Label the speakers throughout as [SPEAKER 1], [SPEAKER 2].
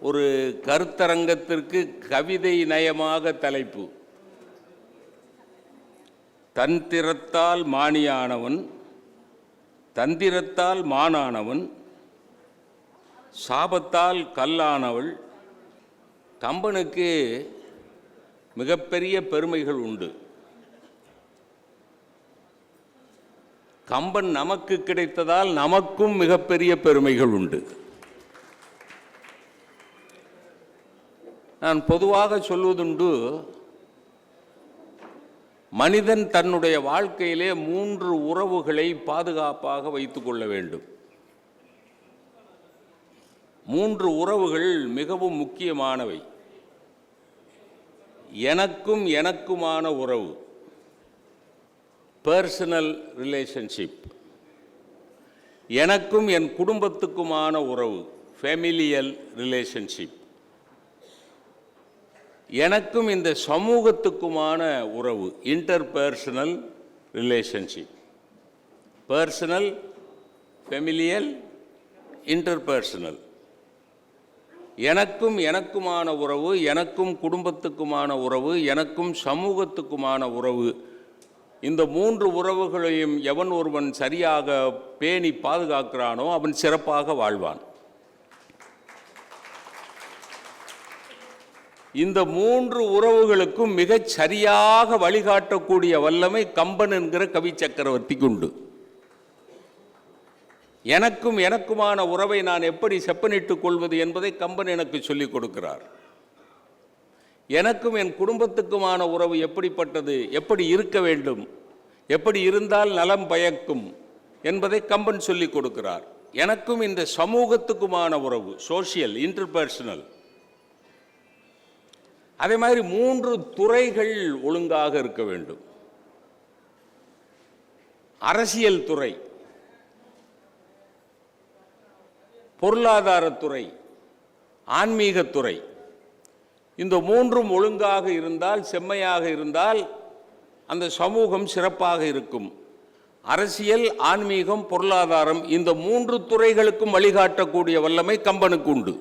[SPEAKER 1] ஒரு கருத்தரங்கத்திற்கு கவிதை நயமாக தலைப்பு. தந்திரத்தால் மானியானவன், தந்திரத்தால் மானானவன், சாபத்தால் கல்லானவள். கம்பனுக்கு மிகப்பெரிய பெருமைகள் உண்டு. கம்பன் நமக்கு கிடைத்ததால் நமக்கும் மிகப்பெரிய பெருமைகள் உண்டு. நான் பொதுவாக சொல்வதுண்டு, மனிதன் தன்னுடைய வாழ்க்கையிலே 3 உறவுகளை பாதுகாப்பாக வைத்துக் கொள்ள வேண்டும். 3 உறவுகள் மிகவும் முக்கியமானவை. எனக்குமான உறவு, பர்சனல் ரிலேஷன்ஷிப். எனக்கும் என் குடும்பத்துக்குமான உறவு, ஃபேமிலியல் ரிலேஷன்ஷிப். எனக்கும் இந்த சமூகத்துக்குமான உறவு, interpersonal relationship. Personal, familial, interpersonal. எனக்குமான உறவு, எனக்கும் குடும்பத்துக்குமான உறவு, எனக்கும் சமூகத்துக்குமான உறவு. இந்த 3 உறவுகளையும் எவன் ஒருவன் சரியாக பேணி பாதுகாக்கிறானோ அவன் சிறப்பாக வாழ்வான். இந்த 3 உறவுகளுக்கும் மிகச் சரியாக வழிகாட்டக்கூடிய வல்லமை கம்பன் என்கிற கவி சக்கரவர்த்திக்கு உண்டு. எனக்குமான உறவை நான் எப்படி செப்பனிட்டுக் கொள்வது என்பதை கம்பன் எனக்கு சொல்லிக் கொடுக்கிறார். எனக்கும் என் குடும்பத்துக்குமான உறவு எப்படிப்பட்டது, எப்படி இருக்க வேண்டும், எப்படி இருந்தால் நலம் பயக்கும் என்பதை கம்பன் சொல்லிக் கொடுக்கிறார். எனக்கும் இந்த சமூகத்துக்குமான உறவு, சோஷியல், இன்டர்பர்சனல். அதே மாதிரி 3 துறைகள் ஒழுங்காக இருக்க வேண்டும். அரசியல் துறை, பொருளாதாரத்துறை, ஆன்மீகத்துறை. இந்த 3ம் ஒழுங்காக இருந்தால், செம்மையாக இருந்தால் அந்த சமூகம் சிறப்பாக இருக்கும். அரசியல், ஆன்மீகம், பொருளாதாரம், இந்த 3 துறைகளுக்கும் வழிகாட்டக்கூடிய வல்லமை கம்பனுக்கு உண்டு.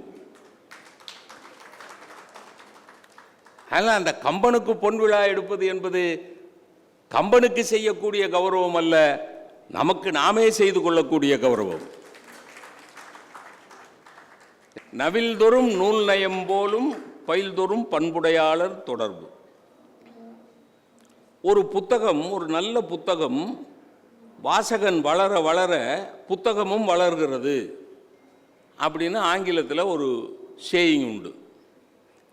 [SPEAKER 1] ஆனால் அந்த கம்பனுக்கு பொன் விழா எடுப்பது என்பது கம்பனுக்கு செய்யக்கூடிய கௌரவம் அல்ல, நமக்கு நாமே செய்து கொள்ளக்கூடிய கௌரவம். நவில்தொறும் நூல் நயம் போலும் பயில்தொறும் பண்புடையாளர் தொடர்பு. ஒரு புத்தகம், ஒரு நல்ல புத்தகம், வாசகன் வளர வளர புத்தகமும் வளர்கிறது அப்படின்னு ஆங்கிலத்தில் ஒரு சேயிங் உண்டு.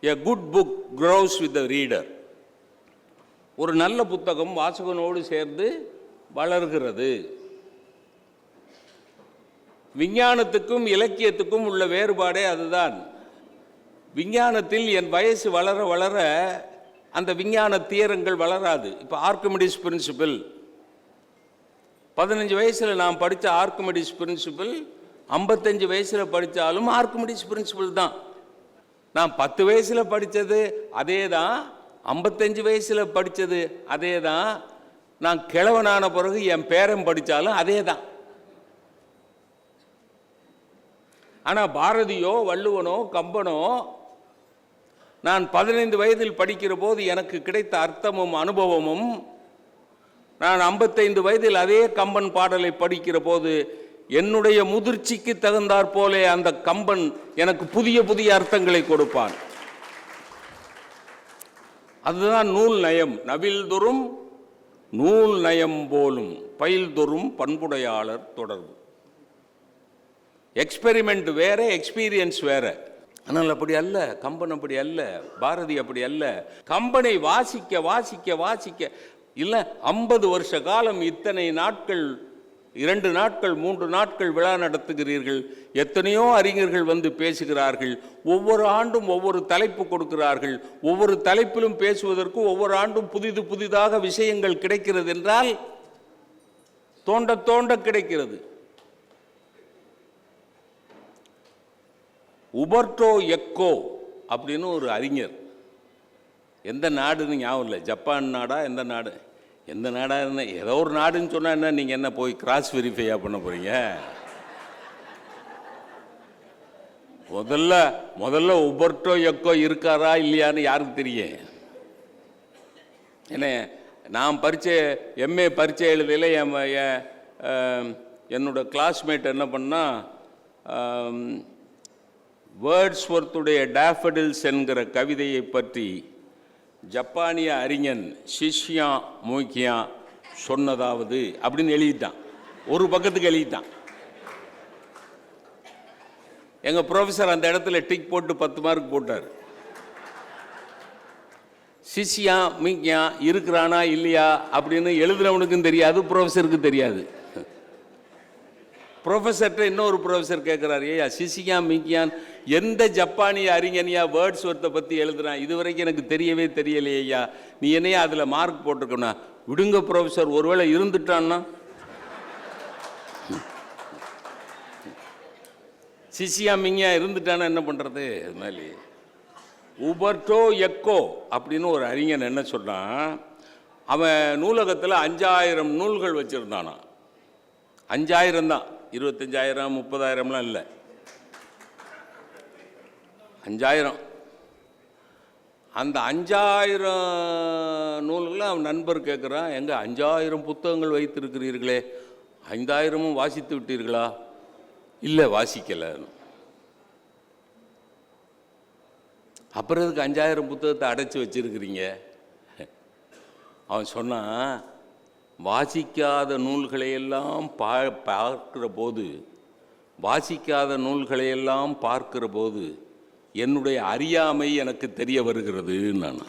[SPEAKER 1] A good book grows with the reader. ஒரு நல்ல புத்தகம் வாசகனோடு சேர்ந்து வளர்கிறது. விஞ்ஞானத்துக்கும் இலக்கியத்துக்கும் உள்ள வேறுபாடே அதுதான். விஞ்ஞானத்தில் என் வயசு வளர வளர அந்த விஞ்ஞான தியரங்கள் வளராது. இப்போ ஆர்க்கிமிடிஸ் பிரின்சிபிள், 15 வயசில் நான் படித்த ஆர்க்கிமிடிஸ் பிரின்சிபிள் 55 வயசில் படித்தாலும் ஆர்க்கிமிடிஸ் பிரின்சிபிள் தான். நான் 10 வயசில் படித்தது அதே தான், 55 வயசில் படித்தது அதே தான், நான் கிழவனான பிறகு என் பேரன் படித்தாலும் அதே தான். ஆனால் பாரதியோ வள்ளுவனோ கம்பனோ நான் 15 வயதில் படிக்கிற போது எனக்கு கிடைத்த அர்த்தமும் அனுபவமும், நான் 55 வயதில் அதே கம்பன் பாடலை படிக்கிற போது என்னுடைய முதிர்ச்சிக்கு தகுந்தாற் போலே அந்த கம்பன் எனக்கு புதிய புதிய அர்த்தங்களை கொடுப்பான். அதுதான் நூல் நயம். நவில்தொறும் நூல் நயம் போலும் பயில்தொறும் பண்புடையாளர் தொடர்பு. எக்ஸ்பெரிமெண்ட் வேற, எக்ஸ்பீரியன்ஸ் வேற. ஆனால் அப்படி அல்ல கம்பன், அப்படி அல்ல பாரதி, அப்படி அல்ல. கம்பனை வாசிக்க வாசிக்க வாசிக்க இல்லை 50 வருஷ காலம், இத்தனை நாட்கள், 2 நாட்கள் 3 நாட்கள் விழா நடத்துகிறீர்கள். எத்தனையோ அறிஞர்கள் வந்து பேசுகிறார்கள். ஒவ்வொரு ஆண்டும் ஒவ்வொரு தலைப்பு கொடுக்கிறார்கள். ஒவ்வொரு தலைப்பிலும் பேசுவதற்கு ஒவ்வொரு ஆண்டும் புதிதாக விஷயங்கள் கிடைக்கிறது என்றால் தோண்ட தோண்ட கிடைக்கிறது. உபர்டோ எக்கோ அப்படின்னு ஒரு அறிஞர், எந்த நாடுன்னு ஞாபகம் இல்லை, ஜப்பான் நாடா எந்த நாடு, எந்த நாடா இருந்தால் ஏதோ ஒரு நாடுன்னு சொன்னால் என்ன, நீங்கள் என்ன போய் கிராஸ் வெரிஃபையாக பண்ண போகிறீங்க? முதல்ல உபர்டோ எக்கோ இருக்காரா இல்லையான்னு யாருக்கு தெரியும்? ஏன்னா நான் எம்ஏ பரீட்சை எழுதையில் என்னோட கிளாஸ்மேட் என்ன பண்ணால் வேர்ட்ஸ்வொர்த்துடைய டேஃபடில்ஸ் என்கிற கவிதையை பற்றி ஜப்பானிய அறிஞன் சிஷ்யா மூக்கியா சொன்னதாவது அப்படின்னு எழுதிட்டான். ஒரு பக்கத்துக்கு எழுதிட்டான். எங்கள் ப்ரொஃபஸர் அந்த இடத்துல டிக் போட்டு 10 மார்க் போட்டார். சிஷ்யா மீக்கியா இருக்கிறானா இல்லையா அப்படின்னு எழுதுனவனுக்கும் தெரியாது, ப்ரொஃபஸருக்கு தெரியாது. ப்ரொஃபஸர்கிட்ட இன்னொரு ப்ரொஃபஸர் கேட்குறாரு, ஏயா சிசியா மீக்கியான் எந்த ஜப்பானிய அறிஞனியா வேர்ட்ஸ்வொர்த்தை பற்றி எழுதுறான், இது வரைக்கும் எனக்கு தெரியவே தெரியலையா, நீ என்னையா அதில் மார்க் போட்டிருக்கணும்? விடுங்க ப்ரொஃபஸர், ஒருவேளை இருந்துட்டான்னா சிசியா மிங்கியா இருந்துட்டானா என்ன பண்ணுறது? அது மாதிரி உபர்டோ எக்கோ அப்படின்னு ஒரு அறிஞன் என்ன சொன்னான், அவன் நூலகத்தில் 5000 நூல்கள் வச்சுருந்தானா. 5000 தான், 25,000 30,000லாம் இல்லை, 5000. அந்த 5000 நூல்களை அவன் நண்பர் கேட்குறான், எங்கே 5000 புத்தகங்கள் வைத்திருக்கிறீர்களே, 5000ம் வாசித்து விட்டீர்களா? இல்லை, வாசிக்கலை. அப்புறம் இதுக்கு 5000 புத்தகத்தை அடைச்சி வச்சிருக்கிறீங்க? அவன் சொன்னான், வாசிக்காத நூல்களையெல்லாம் பார்க்கிற போது, வாசிக்காத நூல்களையெல்லாம் பார்க்கிற போது என்னுடைய அறியாமை எனக்கு தெரிய வருகிறது. நான்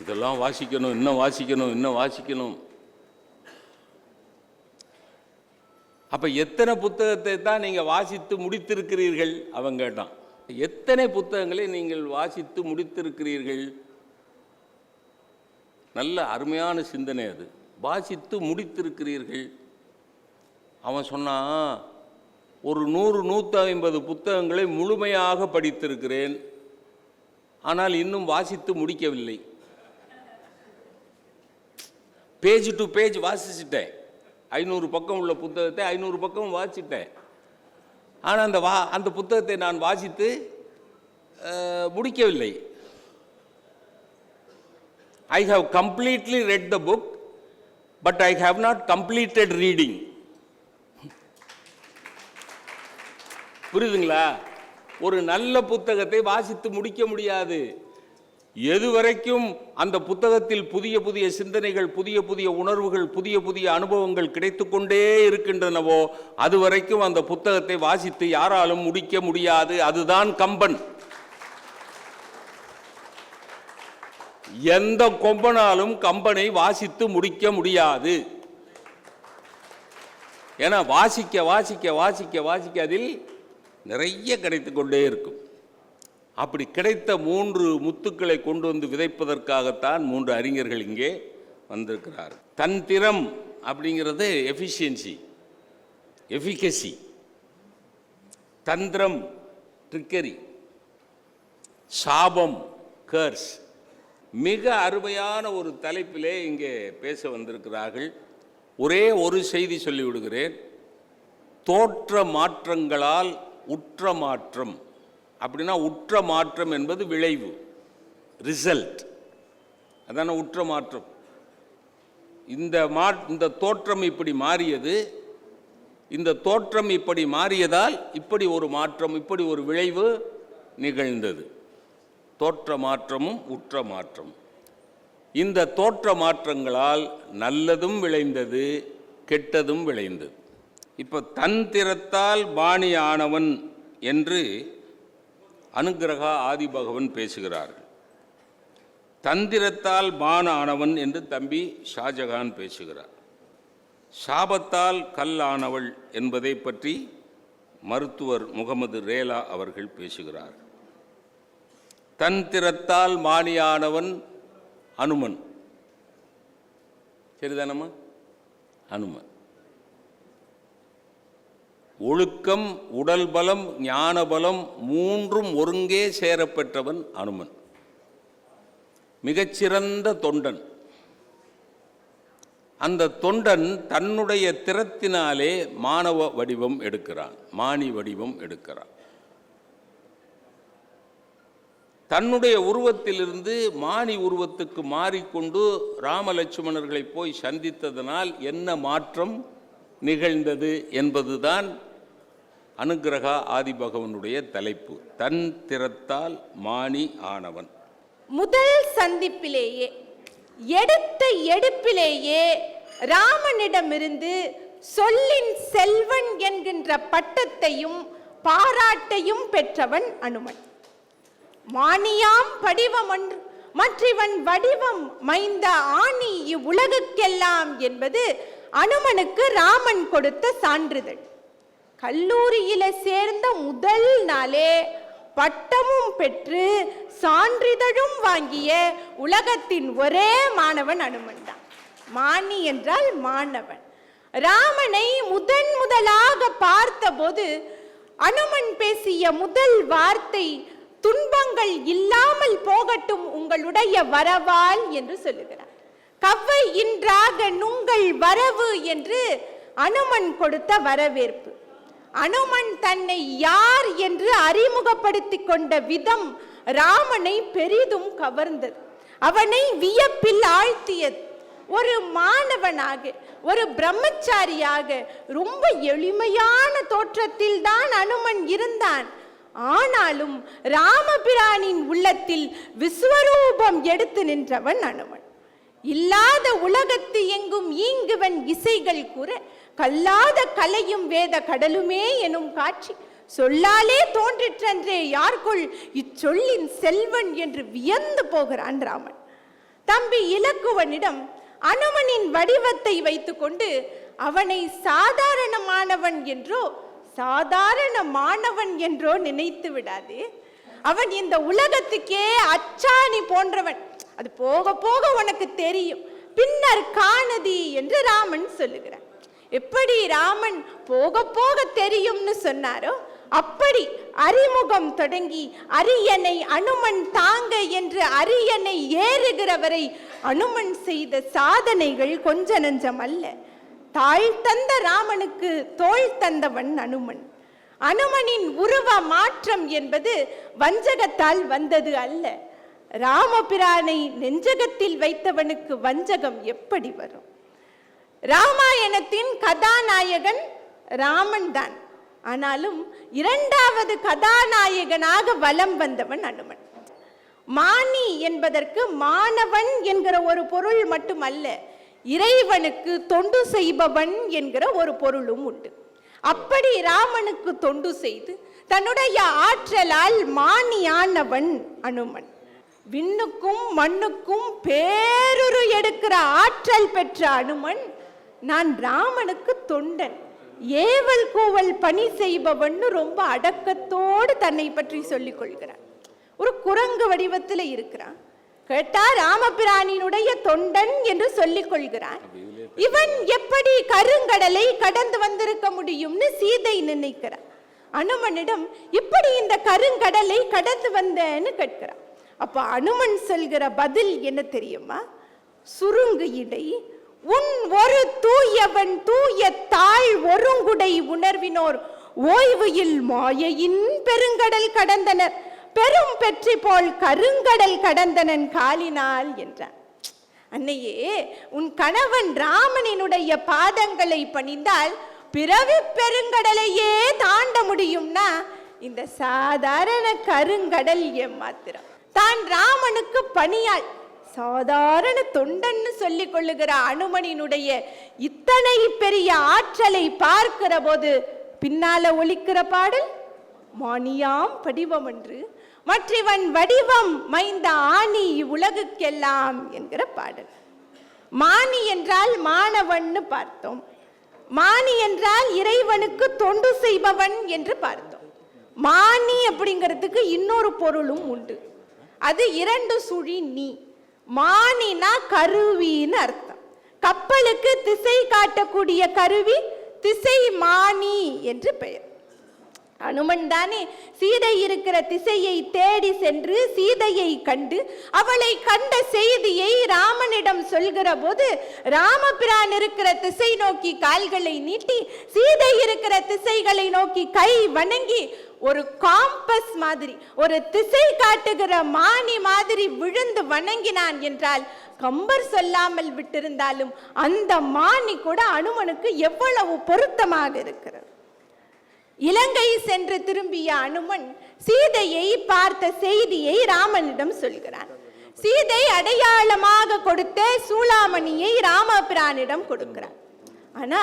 [SPEAKER 1] இதெல்லாம் வாசிக்கணும், இன்னும் வாசிக்கணும், இன்னும் வாசிக்கணும். அப்போ எத்தனை புத்தகத்தை தான் நீங்கள் வாசித்து முடித்திருக்கிறீர்கள்? அவன் கேட்டான், எத்தனை புத்தகங்களை நீங்கள் வாசித்து முடித்திருக்கிறீர்கள்? நல்ல அருமையான சிந்தனை அது, வாசித்து முடித்திருக்கிறீர்கள். அவன் சொன்னான், ஒரு 100-150 புத்தகங்களை முழுமையாக படித்திருக்கிறேன், ஆனால் இன்னும் வாசித்து முடிக்கவில்லை. பேஜ் டு பேஜ் வாசிச்சிட்டேன், 500 பக்கம் உள்ள புத்தகத்தை 500 பக்கம் வாசிச்சிட்டேன், ஆனால் அந்த புத்தகத்தை நான் வாசித்து முடிக்கவில்லை. I have completely read the book, but I have not completed reading. புரியுதுங்களா? ஒரு நல்ல புத்தகத்தை வாசித்து முடிக்க முடியாது. எதுவரைக்கும் அந்த புத்தகத்தில் புதிய புதிய சிந்தனைகள், புதிய புதிய உணர்வுகள், புதிய புதிய அனுபவங்கள் கிடைத்து கொண்டே இருக்கின்றனவோ அதுவரைக்கும் அந்த புத்தகத்தை வாசித்து யாராலும் முடிக்க முடியாது. அதுதான் கம்பன். எந்த கொம்பனாலும் கம்பனை வாசித்து முடிக்க முடியாது. ஏன்னா வாசிக்க வாசிக்க வாசிக்க வாசிக்க அதில் நிறைய கிடைத்து கொண்டே இருக்கும். அப்படி கிடைத்த 3 முத்துக்களை கொண்டு வந்து விதைப்பதற்காகத்தான் 3 அறிஞர்கள் இங்கே வந்திருக்கிறார். தந்திரம் அப்படிங்கிறது எஃபிஷியன்சி, எஃபிகசி. தந்திரம் ட்ரிக்கரி, சாபம் கர்ஸ். மிக அருமையான ஒரு தலைப்பிலே இங்கே பேச வந்திருக்கிறார்கள். ஒரே ஒரு செய்தி சொல்லிவிடுகிறேன். தோற்ற மாற்றங்களால் உற்ற மாற்றம். அப்படின்னா உற்ற மாற்றம் என்பது விளைவு, ரிசல்ட். அதான உற்ற மாற்றம். இந்த தோற்றம் இப்படி மாறியது, இந்த தோற்றம் இப்படி மாறியதால் இப்படி ஒரு மாற்றம், இப்படி ஒரு விளைவு நிகழ்ந்தது. தோற்ற மாற்றமும் உற்ற மாற்றம். இந்த தோற்ற மாற்றங்களால் நல்லதும் விளைந்தது, கெட்டதும் விளைந்தது. இப்போ தந்திரத்தால் பாணியானவன் என்று அனுக்கிரகா ஆதிபகவன் பேசுகிறார்கள். தந்திரத்தால் பான ஆனவன் என்று தம்பி ஷாஜகான் பேசுகிறார். சாபத்தால் கல் ஆனவள் என்பதை பற்றி மருத்துவர் முகமது ரேலா அவர்கள் பேசுகிறார். தந்திரத்தால் மானியானவன் அனுமன். சரிதானம்மா? அனுமன். ஒழுக்கம், உடல் பலம், ஞான பலம் 3ம் ஒருங்கே சேரப்பெற்றவன் அனுமன். மிகச்சிறந்த தொண்டன். அந்த தொண்டன் தன்னுடைய திறத்தினாலே மானவ வடிவம் எடுக்கிறான், மானி வடிவம் எடுக்கிறான். தன்னுடைய உருவத்திலிருந்து மானி உருவத்துக்கு மாறிக்கொண்டு ராமலட்சுமணர்களை போய் சந்தித்ததனால் என்ன மாற்றம் நிகழ்ந்தது என்பதுதான் அனுக்கிரகா ஆதிபகவனுடைய தலைப்பு. தன் திறத்தால் மானி ஆனவன்.
[SPEAKER 2] முதல் சந்திப்பிலேயே எடுத்த எடுப்பிலேயே ராமனிடமிருந்து சொல்லின் செல்வன் என்கின்ற பட்டத்தையும் பாராட்டையும் பெற்றவன் அனுமன். மானியாம் படிவம் ஒன்று மற்றவன் வடிவம் மைந்த ஆணி இவ்வுலகுக்கெல்லாம் என்பது அனுமனுக்கு ராமன் கொடுத்த சான்றிதழ். கல்லூரியில சேர்ந்த முதல் நாளே பட்டமும் பெற்று சான்றிதழும் வாங்கிய உலகத்தின் ஒரே மாணவன் அனுமன் தான். மானி என்றால் மாணவன். ராமனை முதலாக பார்த்தபோது அனுமன் பேசிய முதல் வார்த்தை துன்பங்கள் இல்லாமல் போகட்டும் உங்களுடைய வரவால் என்று சொல்லுகிறார். கவ்வை இன்றாக நுங்கள் வரவு என்று அனுமன் கொடுத்த வரவேற்பு. அனுமன் தன்னை யார் என்று அறிமுகப்படுத்திக் கொண்ட விதம் ராமனை பெரிதும் கவர்ந்தது, அவனை வியப்பில் ஆழ்த்தியது. ஒரு மாணவனாக, ஒரு பிரம்மச்சாரியாக ரொம்ப எளிமையான தோற்றத்தில் தான் அனுமன் இருந்தான். ஆனாலும் ராமபிரானின் உள்ளத்தில் விஸ்வரூபம் எடுத்து நின்றவன் அனுமன். இல்லாத உலகத்து எங்கும் ஈங்குவன் இசைகள் கூற கல்லாத கலையும் வேத கடலுமே எனும் காட்சி சொல்லாலே தோன்றிற்றன்றே யார்கொள் இச்சொல்லின் செல்வன் என்று வியந்து போகிறான் ராமன். தம்பி இலக்குவனிடம் அனுமனின் வடிவத்தை வைத்துக்கொண்டு அவனை சாதாரணமானவன் என்றோ சாதாரண மாணவன் என்றோ நினைத்து விடாது. அவன் இந்த உலகத்துக்கே அச்சாணி போன்றவன், அது போக போக உனக்கு தெரியும், பின்னர் காணதி என்று ராமன் சொல்லுகிறான். எப்படி ராமன் போக போக தெரியும்னு சொன்னாரோ அப்படி அறிமுகம் தொடங்கி அரியணை அனுமன் தாங்க என்று அரியணை ஏறுகிறவரை அனுமன் செய்த சாதனைகள் கொஞ்ச நஞ்சம் அல்ல. தாழ் தந்த ராமனுக்கு தோள் தந்தவன் அனுமன். அனுமனின் உருவ மாற்றம் என்பது வஞ்சகத்தால் வந்தது அல்ல. ராமபிரானை நெஞ்சகத்தில் வைத்தவனுக்கு வஞ்சகம் எப்படி வரும்? ராமாயணத்தின் கதாநாயகன் ராமன் தான். ஆனாலும் இரண்டாவது கதாநாயகனாக வலம் வந்தவன் அனுமன். மானி என்பதற்கு மாணவன் என்கிற ஒரு பொருள் மட்டுமல்ல, இறைவனுக்கு தொண்டு செய்பவன் என்கிற ஒரு பொருளும் உண்டு. அப்படி ராமனுக்கு தொண்டு செய்து தன்னுடைய ஆற்றலால் மானியானவன் அனுமன். விண்ணுக்கும் மண்ணுக்கும் பேருரு எடுக்கிற ஆற்றல் பெற்ற அனுமன் நான் ராமனுக்கு தொண்டன், ஏவல் கூவல் பணி செய்பவன் ரொம்ப அடக்கத்தோடு தன்னை பற்றி சொல்லிக் கொள்கிறான். ஒரு குரங்கு வடிவத்தில் இருக்கிறான். கேட்டா ராமபிரானினுடைய தொண்டன் என்று சொல்லிக் கொள்கிறான். இவன் எப்படி கருங்கடலை கடந்து வந்திருக்க முடியும்னு சீதை நினைக்கிறான். அனுமனிடம் இப்படி இந்த கருங்கடலை கடந்து வந்தேன்னு கேட்கிறான். அப்ப அனுமன் சொல்கிற பதில் என்ன தெரியுமா? சுருங்கு இடை உன் ஒரு தூயவன் தூய தாழ் ஒருங்குடை உணர்வினோர் ஓய்வுயில் மாயையின் பெருங்கடல் கடந்தனர், பெரும் பெற்றி போல் கருங்கடல் கடந்தனன் காலினால் என்றான். அன்னையே, உன் கணவன் ராமனினுடைய பாதங்களை பணிந்தால் பிறவி பெருங்கடலையே தாண்ட முடியும்னா இந்த சாதாரண கருங்கடல் ஏமாத்திரம். தான் ராமனுக்கு பணியாள், சாதாரண தொண்டன்னு சொல்லிக் கொள்ளுகிற அனுமனினுடைய இத்தனை பெரிய ஆற்றலை பார்க்கிற போது பின்னால ஒலிக்கிற பாடல் மானியாம் படிவம் என்று மற்றவன் வடிவம் மைந்த ஆணி உலகுக்கெல்லாம் என்கிற பாடல். மானி என்றால் மாணவன் பார்த்தோம், மானி என்றால் இறைவனுக்கு தொண்டு செய்பவன் என்று பார்த்தோம். மானி அப்படிங்கிறதுக்கு இன்னொரு பொருளும் உண்டு, அது இரண்டு சுழி நீ. மானினா கருவின்னு அர்த்தம். கப்பலுக்கு திசை காட்டக்கூடிய கருவி திசை மானி என்று பெயர். அனுமன் தானே சீதை இருக்கிற திசையை தேடி சென்று சீதையை கண்டு அவளை கண்ட செய்தியை ராமனிடம் சொல்கிற போது ராமபிரான் இருக்கிற திசை நோக்கி கால்களை நீட்டி சீதை இருக்கிற திசைகளை நோக்கி கை வணங்கி ஒரு காம்பஸ் மாதிரி, ஒரு திசை காட்டுகிற மானி மாதிரி விழுந்து வணங்கினான் என்றால், கம்பர் சொல்லாமல் விட்டிருந்தாலும் அந்த மானி கூட அனுமனுக்கு எவ்வளவு பொருத்தமாக இருக்கிறது. இலங்கை சென்று திரும்பிய அனுமன் சீதையை பார்த்த செய்தியை ராமனிடம் சொல்கிறான். சீதை அடையாளமாக கொடுத்த சூளாமணியை ராமபிரானிடம் கொடுக்கிறான். ஆனா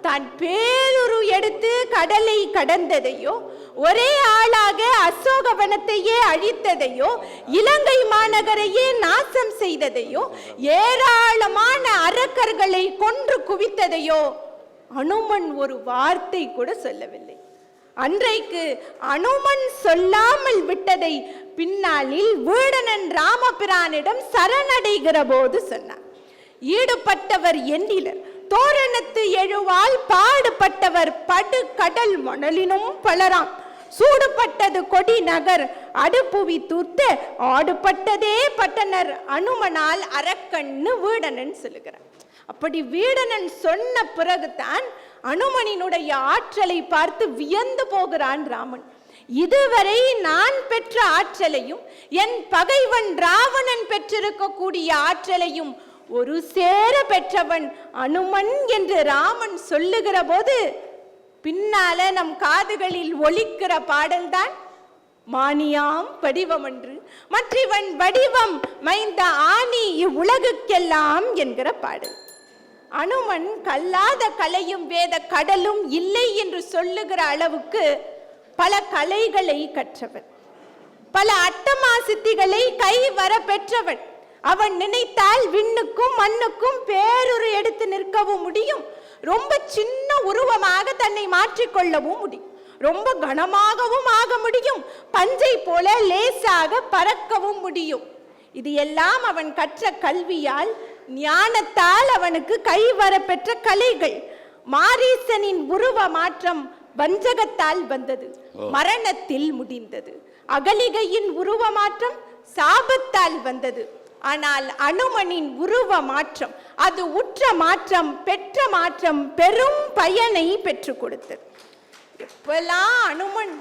[SPEAKER 2] தான் பேருரு எடுத்து கடலை கடந்ததையோ, ஒரே ஆளாக அசோகவனத்தையே அழித்ததையோ, இலங்கை மாநகரையே நாசம் செய்ததையோ, ஏராளமான அரக்கர்களை கொன்று குவித்ததையோ அனுமன் ஒரு வார்த்தை கூட சொல்லவில்லை. அன்றைக்கு அனுமன் சொல்லாமல் விட்டதை பின்னாளில் வீடனன் ராமபிரானிடம் சரணடைகிற போது சொன்னார். ஈடுபட்டவர் எண்ணிலர், தோரணத்து எழுவால் பாடுபட்டவர் படு கடல் மணலினும் பலராம், சூடுபட்டது கொடி நகர் அடுப்புவி தூர்த்து ஆடுபட்டதே பட்டனர் அனுமனால் அரக்கண்ணு வீடனன் சொல்லுகிறார். அப்படி வீடனன் சொன்ன பிறகுதான் அனுமனினுடைய ஆற்றலை பார்த்து வியந்து போகிறான் ராமன். இதுவரை நான் பெற்ற ஆற்றலையும் என் பகைவன் ராவணன் பெற்றிருக்கக்கூடிய ஆற்றலையும் ஒரு சேர பெற்றவன் அனுமன் என்று ராமன் சொல்லுகிற போது பின்னால நம் காதுகளில் ஒலிக்கிற பாடல்தான் மானியாம் வடிவம் என்று மற்றவன் வடிவம் மைந்த ஆணி இவ்வுலகுக்கெல்லாம் என்கிற பாடல். அனுமன் கல்லாத கலையும் வேத கடலும் இல்லை என்று சொல்லுகிற அளவுக்கு பல கலைகளை கற்றவன், பல அட்டமா சித்திகளை கை வர பெற்றவன். அவன் நினைத்தால் விண்ணுக்கும் மண்ணுக்கும் பேருரு எடுத்து நிற்கவும் முடியும், ரொம்ப சின்ன உருவமாக தன்னை மாற்றிக்கொள்ளவும் முடியும், ரொம்ப கனமாகவும் ஆக முடியும், பஞ்சை போல லேசாக பறக்கவும் முடியும். இது எல்லாம் அவன் கற்ற கல்வியால், ஞானத்தால் அவனுக்கு கைவர பெற்ற கலைகள். மாரீசனின் உருவ மாற்றம் வஞ்சகத்தால் வந்தது, மரணத்தில் முடிந்தது. அகலிகையின் உருவ மாற்றம் சாபத்தால் வந்தது. ஆனால் அனுமனின் உருவ மாற்றம், அது உற்ற மாற்றம், பெற்ற மாற்றம் பெரும் பயனை பெற்று கொடுத்தது. எப்பெல்லாம் அனுமன்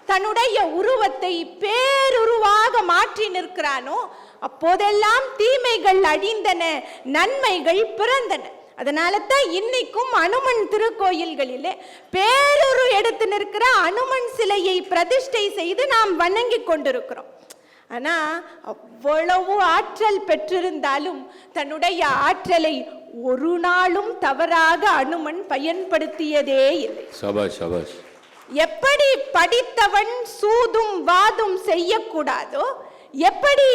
[SPEAKER 2] தன்னுடைய உருவத்தை பேருருவாக மாற்றி நிற்கிறானோ அப்போதெல்லாம் தீமைகள் அழிந்தன, நன்மைகள் பிறந்தன. அதனால தான் இன்னைக்கும் அனுமன் திருக்கோயில்களிலே பேருரு எடுத்து நிற்கிற அனுமன் சிலையை பிரதிஷ்டை செய்து நாம் வணங்கி கொண்டிருக்கிறோம். ஆனா அவ்வளவு ஆற்றல் பெற்றிருந்தாலும் தன்னுடைய ஆற்றலை ஒரு நாளும் தவறாக அனுமன் பயன்படுத்தியதே இல்லை. சபாஷ் சபாஷ். எப்படி படித்தவன் சூதும் வாதும் செய்யக்கூடாதோ, எப்படி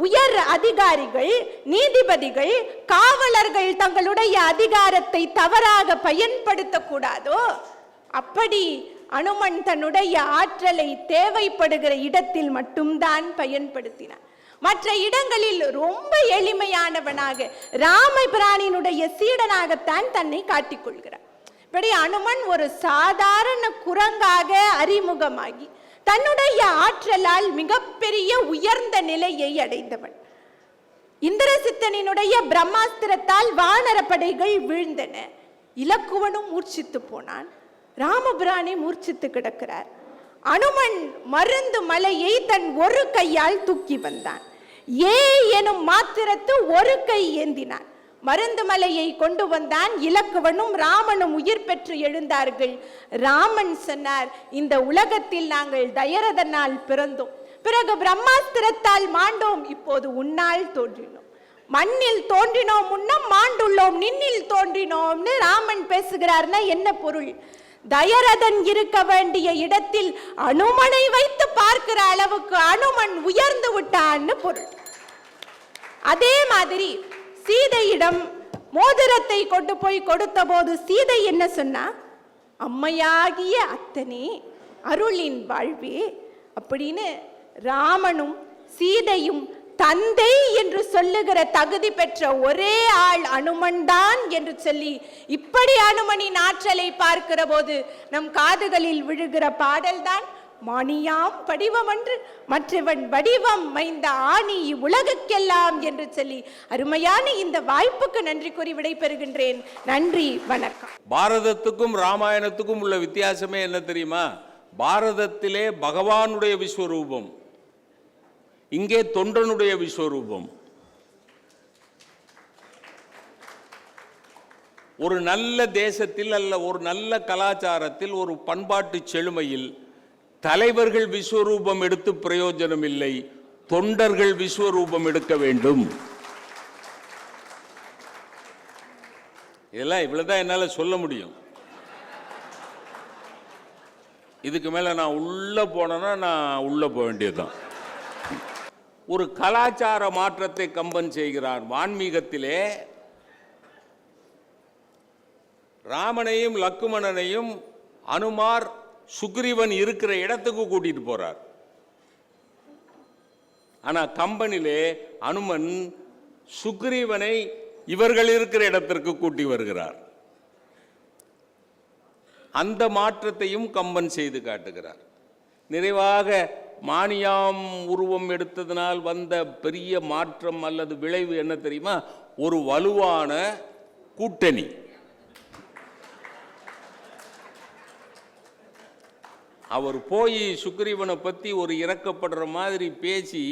[SPEAKER 2] உயர் அதிகாரிகள், நீதிபதிகள், காவலர்கள் தங்களுடைய அதிகாரத்தை தவறாக பயன்படுத்தக்கூடாதோ, அப்படி அனுமன் தன்னுடைய ஆற்றலை தேவைப்படுகிற இடத்தில் மட்டும்தான் பயன்படுத்தினான். மற்ற இடங்களில் ரொம்ப எளிமையானவனாக ராமபிரானினுடைய சீடனாகத்தான் தன்னை காட்டிக்கொள்கிறான். இப்படி அனுமன் ஒரு சாதாரண குரங்காக அறிமுகமாகி தன்னுடைய ஆற்றலால் மிகப்பெரிய உயர்ந்த நிலையை அடைந்தவன். இந்திரசித்தனினுடைய பிரம்மாஸ்திரத்தால் வானர படைகள் வீழ்ந்தன. இலக்குவனும் மூர்ச்சித்து போனான். ராமபிரானை மூர்ச்சித்து கிடக்கிறார். அனுமன் மருந்து மலையை தன் ஒரு கையால் தூக்கி வந்தான். எனும் மாத்திரத்து ஒரு கை ஏந்தினான். மருந்து மலையை கொண்டு வந்தான். இலக்குவனும் ராமனும் உயிர் பெற்று எழுந்தார்கள். ராமன் சொன்னார், இந்த உலகத்தில் நாங்கள் தயரதனால் பிறந்தோம், பிறகு பிரம்மாஸ்திரத்தால் மாண்டோம், இப்போது உன்னால் தோன்றினோம். மண்ணில் தோன்றினோம், முன்னம் மாண்டுள்ளோம், நின்னில் தோன்றினோம்னு ராமன் பேசுகிறார்னா என்ன பொருள்? தயரதன் இருக்க வேண்டிய இடத்தில் அனுமனை வைத்து பார்க்கிற அளவுக்கு அனுமன் உயர்ந்து விட்டான்னு பொருள். அதே மாதிரி சீதையிடம் மோதிரத்தை கொண்டு போய் கொடுத்த போது சீதை என்ன சொன்னா? அம்மையாகிய அத்தனே, அருளின் வாழ்வே அப்படின்னு ராமனும் சீதையும் தந்தை என்று சொல்லுகிற தகுதி பெற்ற ஒரே ஆள் அனுமன் தான் என்று சொல்லி, இப்படி அனுமனின் ஆற்றலை பார்க்கிற போது நம் காதுகளில் விழுகிற பாடல்தான் மானியாம் வடிவம் என்று மற்றவன் வடிவம் மைந்த ஆணி உலகுக்கெல்லாம் என்று சொல்லி, அருமையான இந்த வாய்ப்புக்கு நன்றி கூறி விடைபெறுகின்றேன். நன்றி, வணக்கம்.
[SPEAKER 1] பாரதத்துக்கும் ராமாயணத்துக்கும் உள்ள வித்தியாசமே என்ன தெரியுமா? பாரதத்திலே பகவானுடைய விஸ்வரூபம், இங்கே தொண்டனுடைய விஸ்வரூபம். ஒரு நல்ல தேசத்தில் அல்ல ஒரு நல்ல கலாச்சாரத்தில், ஒரு பண்பாட்டு செழுமையில் தலைவர்கள் விஸ்வரூபம் எடுத்து பிரயோஜனம் இல்லை, தொண்டர்கள் விஸ்வரூபம் எடுக்க வேண்டும். இதெல்லாம் இவ்வளவுதான் என்னால சொல்ல முடியும். இதுக்கு மேல நான் உள்ள போனேன்னா நான் உள்ள போக வேண்டியதுதான். ஒரு கலாச்சார மாற்றத்தை கம்பன் செய்கிறார். வான்மீகத்திலே ராமனையும் லக்குமணனையும் அனுமார் சுக்ரீவன் இருக்கிற இடத்துக்கு கூட்டிட்டு போறார். ஆனா கம்பனிலே அனுமன் சுக்ரீவனை இவர்கள் இருக்கிற இடத்திற்கு கூட்டி வருகிறார். அந்த மாற்றத்தையும் கம்பன் செய்து காட்டுகிறார். நிறைவாக மானியாம் உருவம் எடுத்ததனால் வந்த பெரிய மாற்றம் அல்லது விளைவு என்ன தெரியுமா? ஒரு வலுவான கூட்டணி. அவர் போய் சுக்ரீவனை பற்றி ஒரு இறக்கப்படுற மாதிரி பேசி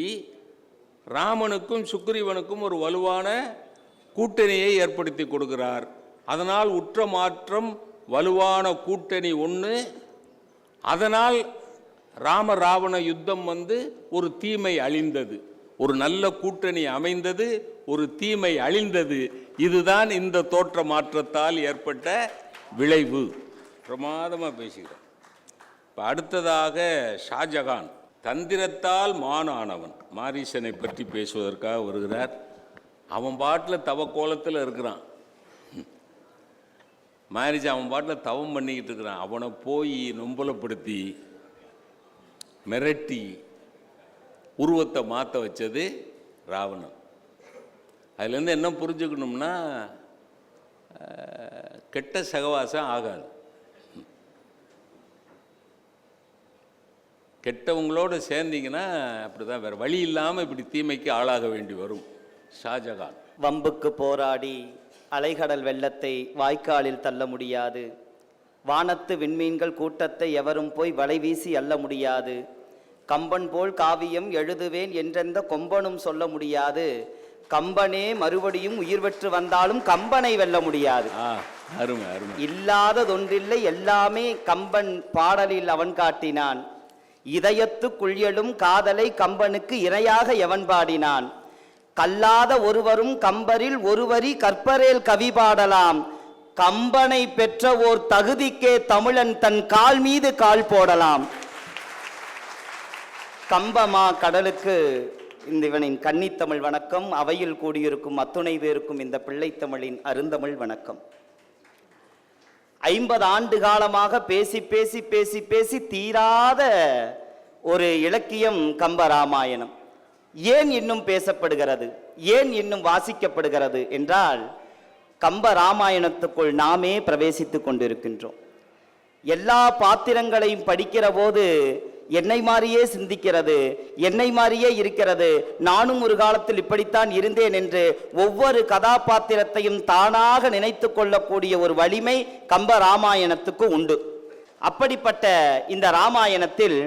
[SPEAKER 1] ராமனுக்கும் சுக்ரீவனுக்கும் ஒரு வலுவான கூட்டணியை ஏற்படுத்தி கொடுக்கிறார். அதனால் உற்ற மாற்றம் வலுவான கூட்டணி ஒன்று. அதனால் ராம ராவண யுத்தம் ஒரு தீமை அழிந்தது, ஒரு நல்ல கூட்டணி அமைந்தது, ஒரு தீமை அழிந்தது. இதுதான் இந்த தோற்ற மாற்றத்தால் ஏற்பட்ட விளைவு. பிரமாதமாக பேசுகிறேன். இப்போ அடுத்ததாக ஷாஜகான் தந்திரத்தால் மானானவன் மாரீசனை பற்றி பேசுவதற்காக வருகிறார். அவன் பாட்டில் தவ கோலத்தில் இருக்கிறான். மாரீசன் அவன் பாட்டில் தவம் பண்ணிக்கிட்டு இருக்கிறான். அவனை போய் நொம்பலப்படுத்தி மிரட்டி உருவத்தை மாற்ற வச்சது ராவணன். அதுலேருந்து என்ன புரிஞ்சுக்கணும்னா, கெட்ட சகவாசம் ஆகாது. கெட்டவங்களோடு சேர்ந்தீங்கன்னா அப்படிதான், வேற வழி இல்லாமல் இப்படி தீமைக்கு ஆளாக வேண்டி வரும். ஷாஜகான்
[SPEAKER 3] வம்புக்கு போராடி அலைகடல் வெள்ளத்தை வாய்க்காலில் தள்ள முடியாது. வானத்து விண்மீன்கள் கூட்டத்தை எவரும் போய் வலை வீசி அள்ள முடியாது. கம்பன் போல் காவியம் எழுதுவேன் என்றெந்த கொம்பனும் சொல்ல முடியாது. கம்பனே மறுபடியும் உயிர் பெற்று வந்தாலும் கம்பனை வெல்ல முடியாது.
[SPEAKER 1] அருமை அருமை.
[SPEAKER 3] இல்லாததொன்றில்லை எல்லாமே கம்பன் பாடலில் அவன் காட்டினான். இதயத்துக்குள் எழும் காதலை கம்பனுக்கு இணையாக எவன் பாடினான். கல்லாத ஒருவரும் கம்பரில் ஒருவரி கற்பரேல் கவி பாடலாம். கம்பனை பெற்ற ஓர் தகுதிக்கே தமிழன் தன் கால் மீது கால் போடலாம். கம்பமா கடலுக்கு இந்த இவனின் கன்னித்தமிழ் வணக்கம். அவையில் கூடியிருக்கும் அத்துணை பேருக்கும் இந்த பிள்ளைத்தமிழின் அருந்தமிழ் வணக்கம். 50 ஆண்டு காலமாக பேசி பேசி பேசி பேசி தீராத ஒரு இலக்கியம் கம்பராமாயணம். ஏன் இன்னும் பேசப்படுகிறது, ஏன் இன்னும் வாசிக்கப்படுகிறது என்றால், கம்பராமாயணத்துக்குள் நாமே பிரவேசித்துக் கொண்டிருக்கின்றோம். எல்லா பாத்திரங்களையும் படிக்கிற போது என்னை மாதிரியே சிந்திக்கிறது, என்னை மாதிரியே இருக்கிறது, நானும் ஒரு காலத்தில் இப்படித்தான் இருந்தேன் என்று ஒவ்வொரு கதாபாத்திரத்தையும் தானாக நினைத்து கொள்ளக்கூடிய ஒரு வலிமை கம்பராமாயணத்துக்கு உண்டு. அப்படிப்பட்ட இந்த ராமாயணத்தில்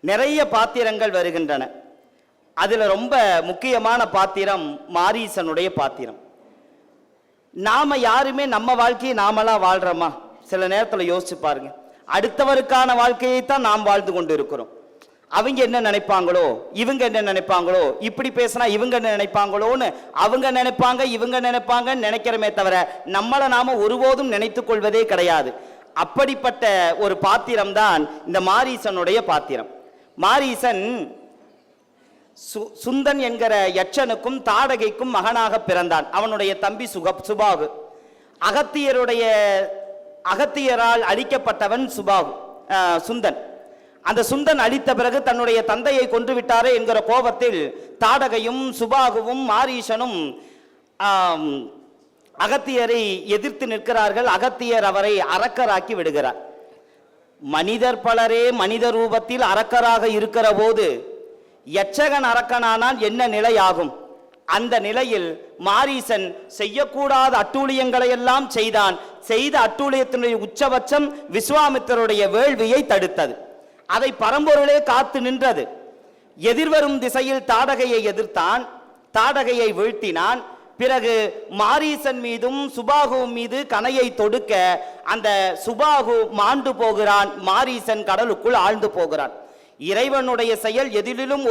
[SPEAKER 3] நிறைய பாத்திரங்கள் வருகின்றன. அதுல ரொம்ப முக்கியமான பாத்திரம் மாரீசனுடைய பாத்திரம். நாம யாருமே நம்ம வாழ்க்கையை நாமளா வாழ்றோமா? சில நேரத்தில் யோசிச்சு பாருங்க. அடுத்தவருக்கான வாழ்க்கையை தான் நாம் வாழ்ந்து கொண்டு இருக்கிறோம். அவங்க என்ன நினைப்பாங்களோ, இவங்க என்ன நினைப்பாங்களோ, இப்படி பேசினா இவங்க என்ன நினைப்பாங்களோன்னு அவங்க நினைப்பாங்க, இவங்க நினைப்பாங்கன்னு நினைக்கிறமே தவிர நம்மளை நாம ஒருபோதும் நினைத்துக் கொள்வதே கிடையாது. அப்படிப்பட்ட ஒரு பாத்திரம் தான் இந்த மாரீசனுடைய பாத்திரம். மாரீசன் சுந்தன் என்கிற யட்சனுக்கும் தாடகைக்கும் மகனாக பிறந்தான். அவனுடைய தம்பி சுபாகு. அகத்தியரால் அழிக்கப்பட்டவன் சுந்தன். அந்த சுந்தன் அழித்த பிறகு தன்னுடைய தந்தையை கொன்று விட்டாரே என்கிற கோபத்தில் தாடகையும் சுபாகுவும் மாரீசனும் அகத்தியரை எதிர்த்து நிற்கிறார்கள். அகத்தியர் அவரை அரக்கராக்கி விடுகிறார். மனிதர் பலரே மனித ரூபத்தில் அரக்கராக இருக்கிற போது யட்சகன் அரக்கனானால் என்ன நிலை ஆகும்? அந்த நிலையில் மாரீசன் செய்யக்கூடாத அட்டூழியங்களை எல்லாம் செய்தான். செய்த அட்டூழியத்தினுடைய உச்சபட்சம் விஸ்வாமித்திரருடைய வேள்வியை தடுத்தது. அதை பரம்பொருளே காத்து நின்றது. எதிர்வரும் திசையில் தாடகையை எதிர்த்தான், தாடகையை வீழ்த்தினான். பிறகு மாரீசன் மீதும் சுபாகு மீது கணையை தொடுக்க அந்த சுபாகு மாண்டு போகிறான், மாரீசன் கடலுக்குள் ஆழ்ந்து போகிறான். இறைவனுடைய செயல் எதிலும்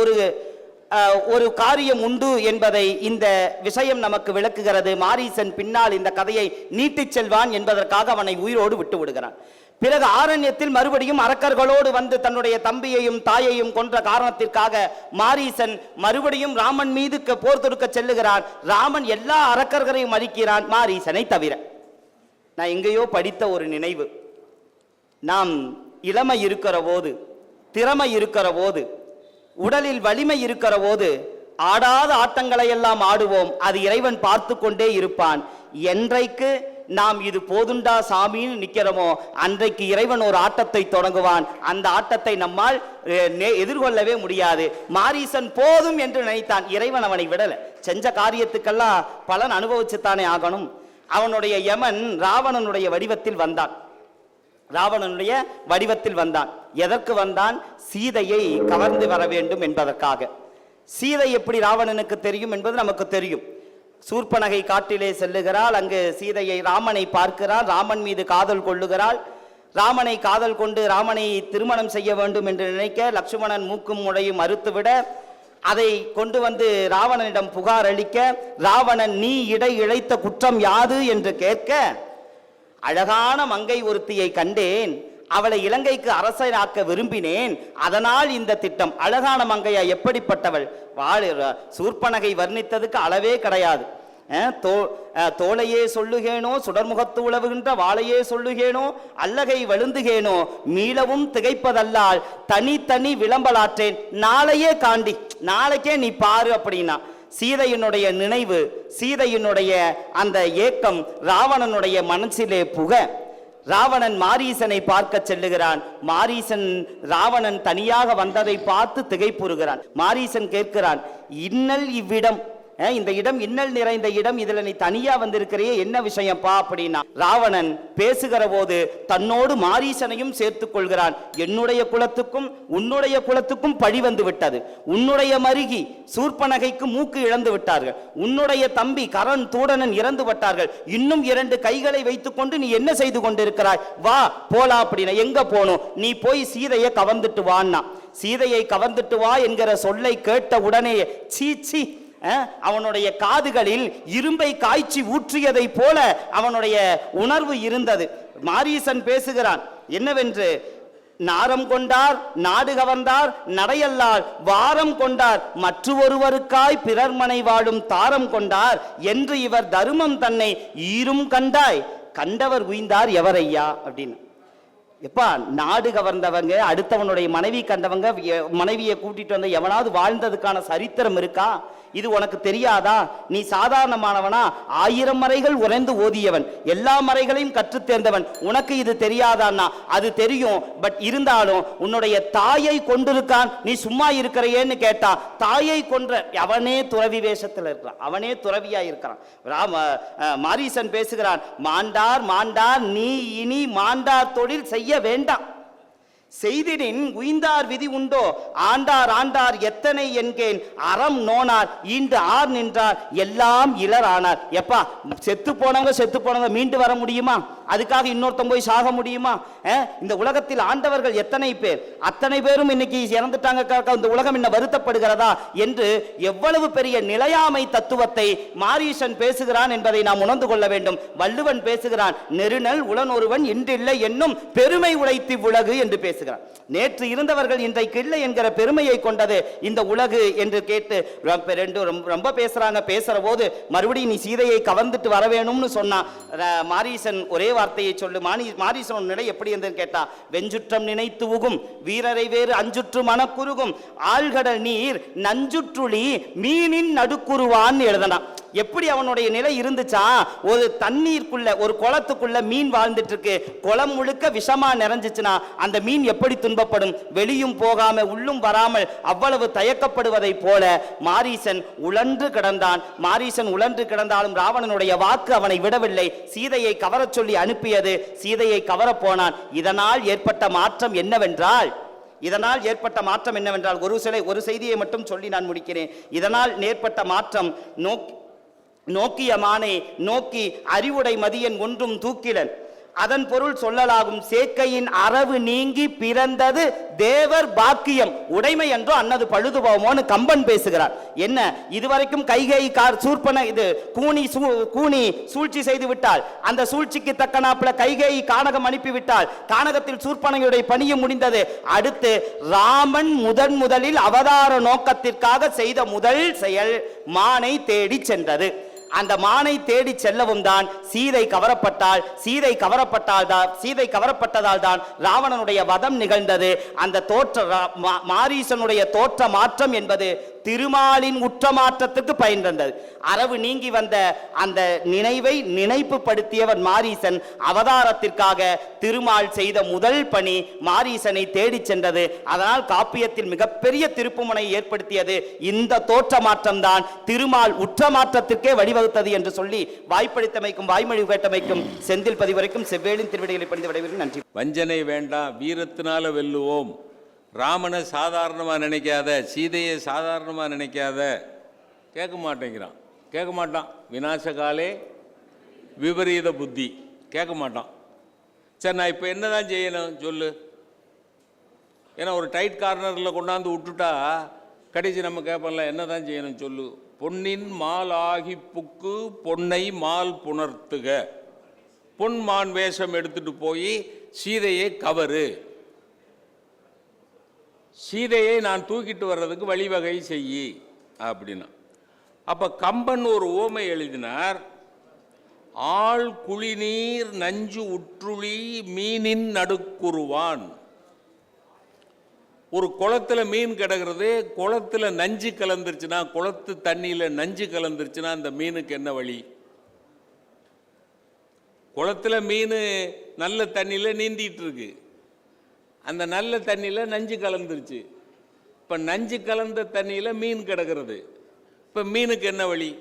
[SPEAKER 3] ஒரு காரியம் உண்டு என்பதை இந்த விஷயம் நமக்கு விளக்குகிறது. மாரீசன் பின்னால் இந்த கதையை நீட்டிச் செல்வான் என்பதற்காக அவனை உயிரோடு விட்டு விடுகிறான். பிறகு ஆரண்யத்தில் மறுபடியும் அரக்கர்களோடு வந்து தன்னுடைய தம்பியையும் தாயையும் கொன்ற காரணத்திற்காக மாரீசன் மறுபடியும் ராமன் மீது போர் தொடுக்க செல்லுகிறான். ராமன் எல்லா அரக்கர்களையும் மறிக்கிறான், மாரீசனை தவிர. நான் எங்கேயோ படித்த ஒரு நினைவு, நாம் இளமை இருக்கிற போது, திறமை இருக்கிற போது, உடலில் வலிமை இருக்கிற போது ஆடாத ஆட்டங்களை எல்லாம் ஆடுவோம், அது இறைவன் பார்த்து கொண்டே இருப்பான். என்றைக்கு நாம் இது போதுண்டா சாமின்னு நிக்கிறோமோ அன்றைக்கு இறைவன் ஒரு ஆட்டத்தை தொடங்குவான். அந்த ஆட்டத்தை நம்மால் எதிர்கொள்ளவே முடியாது. மாரீசன் போதும் என்று நினைத்தான், இறைவன் அவனை விடல. செஞ்ச காரியத்துக்கெல்லாம் பலன் அனுபவிச்சுத்தானே ஆகணும். அவனுடைய யமன் ராவணனுடைய வடிவத்தில் வந்தான். ராவணனுடைய வடிவத்தில் வந்தான். எதற்கு வந்தான்? சீதையை கவர்ந்து வர வேண்டும் என்பதற்காக. சீதை எப்படி ராவணனுக்கு தெரியும் என்பது நமக்கு தெரியும். சூர்பனகை காட்டிலே செல்லுகிறாள், அங்கு சீதையை ராமனை பார்க்கிறாள், ராமன் மீது காதல் கொள்ளுகிறாள். ராமனை காதல் கொண்டு ராமனை திருமணம் செய்ய வேண்டும் என்று நினைக்க லட்சுமணன் மூக்கும் முடையும் மறுத்துவிட அதை கொண்டு வந்து ராவணனிடம் புகார் அளிக்க, ராவணன் நீ இழைத்த குற்றம் யாது என்று கேட்க, அழகான மங்கை ஒருத்தியை கண்டேன், அவளை இலங்கைக்கு அரசராக்க விரும்பினேன், அதனால் இந்த திட்டம். அழகான மங்கையா, எப்படிப்பட்டவள்? சூர்பனகை வர்ணித்ததுக்கு அளவே கிடையாது. தோளையே சொல்லுகேனோ, சுடர்முகத்து உழவுகின்ற வாளையே சொல்லுகேனோ, அல்லகை வழுந்துகேனோ, மீளவும் திகைப்பதல்லால் தனி விளம்பலாற்றேன், நாளையே காண்டி, நாளைக்கே நீ பாரு அப்படின்னா. சீதையினுடைய நினைவு, சீதையினுடைய அந்த ஏக்கம் ராவணனுடைய மனசிலே புக ராவணன் மாரீசனை பார்க்க செல்லுகிறான். மாரீசன் ராவணன் தனியாக வந்ததை பார்த்து திகைப்புறுகிறான். மாரீசன் கேட்கிறான், இன்னல் இவ்விடம், இந்த இடம் இன்னல் நிறைந்த இடம், இதுல நீ தனியா வந்திருக்கிறையே, என்ன விஷயம்ப்பா அப்படின்னா. ராவணன் பேசுகிற போது தன்னோடு மாரீசனையும் சேர்த்துக் கொள்கிறான். என்னுடைய குலத்துக்கும் உன்னுடைய குலத்துக்கும் பழி வந்து விட்டது. உன்னுடைய மருகி சூர்பனகைக்கு மூக்கு இழந்து விட்டார்கள். உன்னுடைய தம்பி கரண் தூடனன் இறந்து விட்டார்கள். இன்னும் 2 கைகளை வைத்துக் கொண்டு நீ என்ன செய்து கொண்டிருக்கிறாய்? வா போலாம் அப்படின்னா. எங்க போகணும்? நீ போய் சீதையை கவர்ந்துட்டு வான்னா. சீதையை கவர்ந்துட்டு வா என்கிற சொல்லை கேட்ட உடனே சீச்சி, அவனுடைய காதுகளில் இரும்பை காய்ச்சி ஊற்றியதை போல அவனுடைய உணர்வு இருந்தது. மாரீசன் பேசுகிறான் என்னவென்று, நாரம் கொண்டார் நாடு கவர்ந்தார் நடையல்லால் வாரம் கொண்டார் மற்றொருவருக்காய் பிறர் மனை வாழும் தாரம் கொண்டார் என்று இவர் தருமம் தன்னை ஈரும் கண்டாய், கண்டவர் உய்ந்தார் எவரையா அப்படின்னு. எப்பா, நாடு கவர்ந்தவங்க, அடுத்தவனுடைய மனைவி கண்டவங்க, மனைவியை கூட்டிட்டு வந்த எவனாவது வாழ்ந்ததுக்கான சரித்திரம் இருக்கா? இது உனக்கு தெரியாதா? நீ சாதாரணமானவனா? 1000 மறைகள் உறைந்து ஓதியவன், எல்லா மறைகளையும் கற்று தேர்ந்தவன், உனக்கு இது தெரியாதான்னா? அது தெரியும், பட் இருந்தாலும் உன்னுடைய தாயை கொண்டிருக்கான், நீ சும்மா இருக்கிறேன்னு கேட்டா, தாயை கொன்ற அவனே துறவி வேஷத்தில் இருக்கிறான், அவனே துறவியா இருக்கிறான். மாரீசன் பேசுகிறான், மாண்டார் மாண்டார் நீ இனி மாண்டார் தொழில் செய்ய வேண்டாம், செய்திடின் உய்ந்தார் விதி உண்டோ, ஆண்டார் ஆண்டார் எத்தனை என்கேன் அறம் நோனார் ஈண்டு ஆர் நின்றார் எல்லாம் இளர் ஆனார். எப்பா, செத்து போனவங்க மீண்டு வர முடியுமா? அதுக்காக இன்னொருத்தம் போய் சாக முடியுமா? இந்த உலகத்தில் ஆண்டவர்கள் எத்தனை பேர், அத்தனை பேரும் இன்னைக்கு இறந்துட்டாங்க, இந்த உலகம் என்ன வருத்தப்படுகிறதா என்று எவ்வளவு பெரிய நிலையாமை தத்துவத்தை மாரீசன் பேசுகிறான் என்பதை நாம் உணர்ந்து கொள்ள வேண்டும். வள்ளுவன் பேசுகிறான், நெருநல் உளன் ஒருவன் இன்றில்லை என்னும் பெருமை உழைத்து உலகு என்று பேசுகிறான். நேற்று இருந்தவர்கள் இன்றைக்கு இல்லை என்கிற பெருமையை கொண்டது இந்த உலகு என்று கேட்டு ரொம்ப பேசுறாங்க. பேசுற போது மறுபடியும் நீ சீதையை கவர்ந்துட்டு வர வேணும்னு சொன்னா மாரீசன் ஒரே வார்த்தையை சொல்லு. மாரீசன் நிலை எப்படி இருந்ததுன்னு கேட்டா, வெஞ்சுற்றம் நினைத்து உகும் வீரரை வேறு அஞ்சுற்று மனக்குருகும் ஆழ்கடல் நீர் நஞ்சுற்றுளி மீனின் நடுக்குருவான்னு எழுதலாம். எப்படி அவனுடைய நிலை இருந்துச்சா, ஒரு தண்ணீருக்குள்ள, ஒரு குளத்துக்குள்ள மீன் வாழ்ந்துட்டு இருக்கு, குளம் முழுக்க விஷமா நிறைஞ்சிச்சுன்னா அந்த மீன் எப்படி துன்பப்படும்? வெளியும் போகாம உள்ளும் வராமல் அவ்வளவு தயக்கப்படுவதை போல மாரீசன் உழன்று கிடந்தான். மாரீசன் உழன்று கிடந்தாலும் ராவணனுடைய வாக்கு அவனை விடவில்லை. சீதையை கவரச் சொல்லி அனுப்பியது, சீதையை கவரப் போனான். இதனால் ஏற்பட்ட மாற்றம் என்னவென்றால் ஒரு செய்தியை மட்டும் சொல்லி நான் முடிக்கிறேன். இதனால் ஏற்பட்ட மாற்றம், நோக்கிய மானை நோக்கி அறிவுடை மதியன் ஒன்றும் தூக்கிலன், அதன் பொருள் சொல்லலாகும் சேக்கையின் அரவு நீங்கி பிறந்தது தேவர் பாக்கியம், உடைமை என்றோ அன்னது பழுது போவோமோன்னு கம்பன் பேசுகிறார். என்ன, இதுவரைக்கும் கைகேயி சூர்பன இது கூனி சூழ்ச்சி செய்து விட்டால், அந்த சூழ்ச்சிக்கு தக்கனாப்புல கைகேயி கானகம் அனுப்பிவிட்டால், கானகத்தில் சூர்பனையுடைய பணியும் முடிந்தது. அடுத்து ராமன் முதலில் அவதார நோக்கத்திற்காக செய்த முதல் செயல் மானை தேடி சென்றது. அந்த மானை தேடி செல்லவும் தான் சீதை கவரப்பட்டதால் தான் ராவணனுடைய வதம் நிகழ்ந்தது. அந்த மாரீசனுடைய தோற்ற மாற்றம் என்பது திருமாலின் உற்ற மாற்றத்துக்கு பயன் தந்தது. அரவு நீங்கி வந்த அந்த நினைவை நினைப்பு படுத்தியவன் மாரீசன். அவதாரத்திற்காக திருமால் செய்த முதல் பணி மாரீசனை தேடி சென்றது. அதனால் காப்பியத்தில் மிகப்பெரிய திருப்புமுனை ஏற்படுத்தியது இந்த தோற்ற மாற்றம் தான் திருமால் உற்ற மாற்றத்திற்கே வழிவகுத்தது என்று சொல்லி வாய்ப்பளித்தமைக்கும் வாய்மொழி கேட்டமைக்கும் செந்தில் பதிவரைக்கும் செவ்வேளின் திருவிடைகளை பணிந்து விடைபெறுகிறேன். நன்றி.
[SPEAKER 1] வஞ்சனை வேண்டாம், வீரத்தினால வெல்லுவோம். ராமனை சாதாரணமாக நினைக்காத, சீதையை சாதாரணமாக நினைக்காத. கேட்க மாட்டான். விநாசகாலே விபரீத புத்தி. கேட்க மாட்டான். சரி, நான் இப்போ என்ன தான் செய்யணும் சொல்லு. ஏன்னா ஒரு டைட் கார்னரில் கொண்டாந்து விட்டுட்டா கடைசி நம்ம கேட்போம்ல, என்ன தான் செய்யணும் சொல்லு. பொன்னின் மால் ஆகி புக்கு பொன்னை மால் புணர்த்துக. பொன்மான் வேஷம் எடுத்துட்டு போய் சீதையை கவரு, சீதையை நான் தூக்கிட்டு வர்றதுக்கு வழிவகை செய்யி அப்படின்னா. அப்போ கம்பன் ஒரு ஓமை எழுதினார். ஆள் குளிநீர் நஞ்சு உற்றுளி மீனின் நடுக்குருவான். ஒரு குளத்துல மீன் கிடக்கிறது, குளத்துல நஞ்சு கலந்துருச்சுன்னா, குளத்து தண்ணியில் நஞ்சு கலந்துருச்சுன்னா அந்த மீனுக்கு என்ன வழி? குளத்துல மீன் நல்ல தண்ணியில் நீந்திட்டு இருக்கு, அந்த நல்ல தண்ணியில் நஞ்சு கலந்துருச்சு. இப்போ நஞ்சு கலந்த தண்ணியில் மீன் கிடக்கிறது. இப்போ மீனுக்கு என்ன வழி?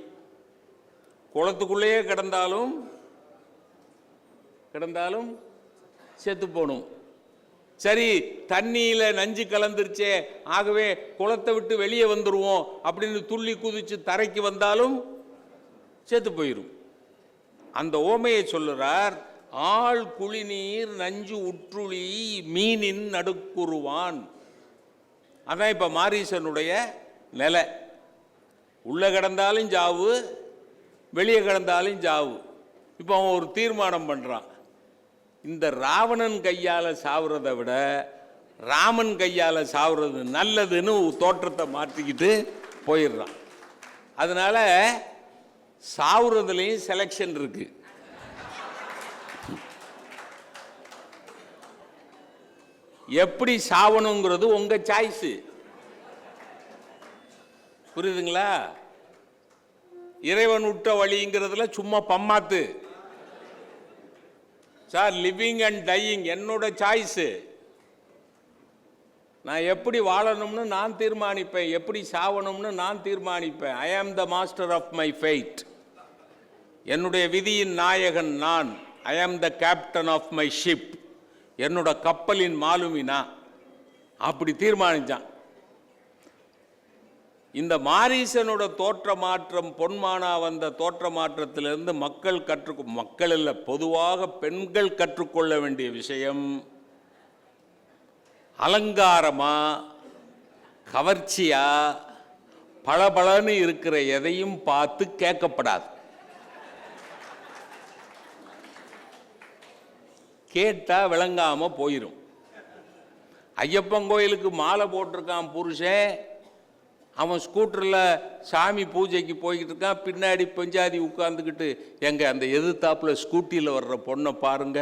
[SPEAKER 1] குளத்துக்குள்ளேயே கிடந்தாலும் செத்து போகணும். சரி, தண்ணியில் நஞ்சு கலந்துருச்சே, ஆகவே குளத்தை விட்டு வெளியே வந்துடுவோம் அப்படின்னு துள்ளி குதிச்சு தரைக்கு வந்தாலும் செத்து போயிடும். அந்த ஓமையை சொல்லுறார். ஆள் குளிநீர் நஞ்சு உற்றுளி மீனின் நடுக்குருவான். அதான் இப்போ மாரீசனுடைய நிலை. உள்ளே கிடந்தாலும் ஜாவு, வெளியே கிடந்தாலும் ஜாவு. இப்போ அவன் ஒரு தீர்மானம் பண்ணுறான். இந்த ராவணன் கையால் சாவுறதை விட ராமன் கையால் சாவுறது நல்லதுன்னு தோற்றத்தை மாற்றிக்கிட்டு போயிடுறான். அதனால சாவுறதுலேயும் செலெக்ஷன் இருக்கு. எப்படி சாவணுங்கிறது உங்க சாய்ஸ். புரியுதுங்களா? இறைவன் விட்ட வழிங்கிறதுல சும்மா பம்மாத்து. சார், லிவிங் அண்ட் டையிங் என்னோட சாய்ஸ். நான் எப்படி வாழணும்னு நான் தீர்மானிப்பேன், எப்படி சாவணும்னு நான் தீர்மானிப்பேன். I am the master of my fate. என்னுடைய விதியின் நாயகன் நான். I am the captain of my ship. என்னோட கப்பலின் மாலுமினா. அப்படி தீர்மானிச்சான். இந்த மாரீசனோட தோற்ற மாற்றம், பொன்மானா வந்த தோற்ற மாற்றத்திலிருந்து மக்கள் இல்லை, பொதுவாக பெண்கள் கற்றுக்கொள்ள வேண்டிய விஷயம், அலங்காரமா கவர்ச்சியா பளபளன்னு இருக்கிற எதையும் பார்த்து கேட்கப்படாது. கேட்டா விளங்காம போயிடும். ஐயப்பன் கோயிலுக்கு மாலை போட்டிருக்கான் புருஷன், அவன் ஸ்கூட்டரில் சாமி பூஜைக்கு போய்கிட்டு இருக்கான். பின்னாடி பெஞ்சாதி உட்கார்ந்துக்கிட்டு, எங்க அந்த எதிர்த்தாப்புல ஸ்கூட்டியில் வர்ற பொண்ணை பாருங்க,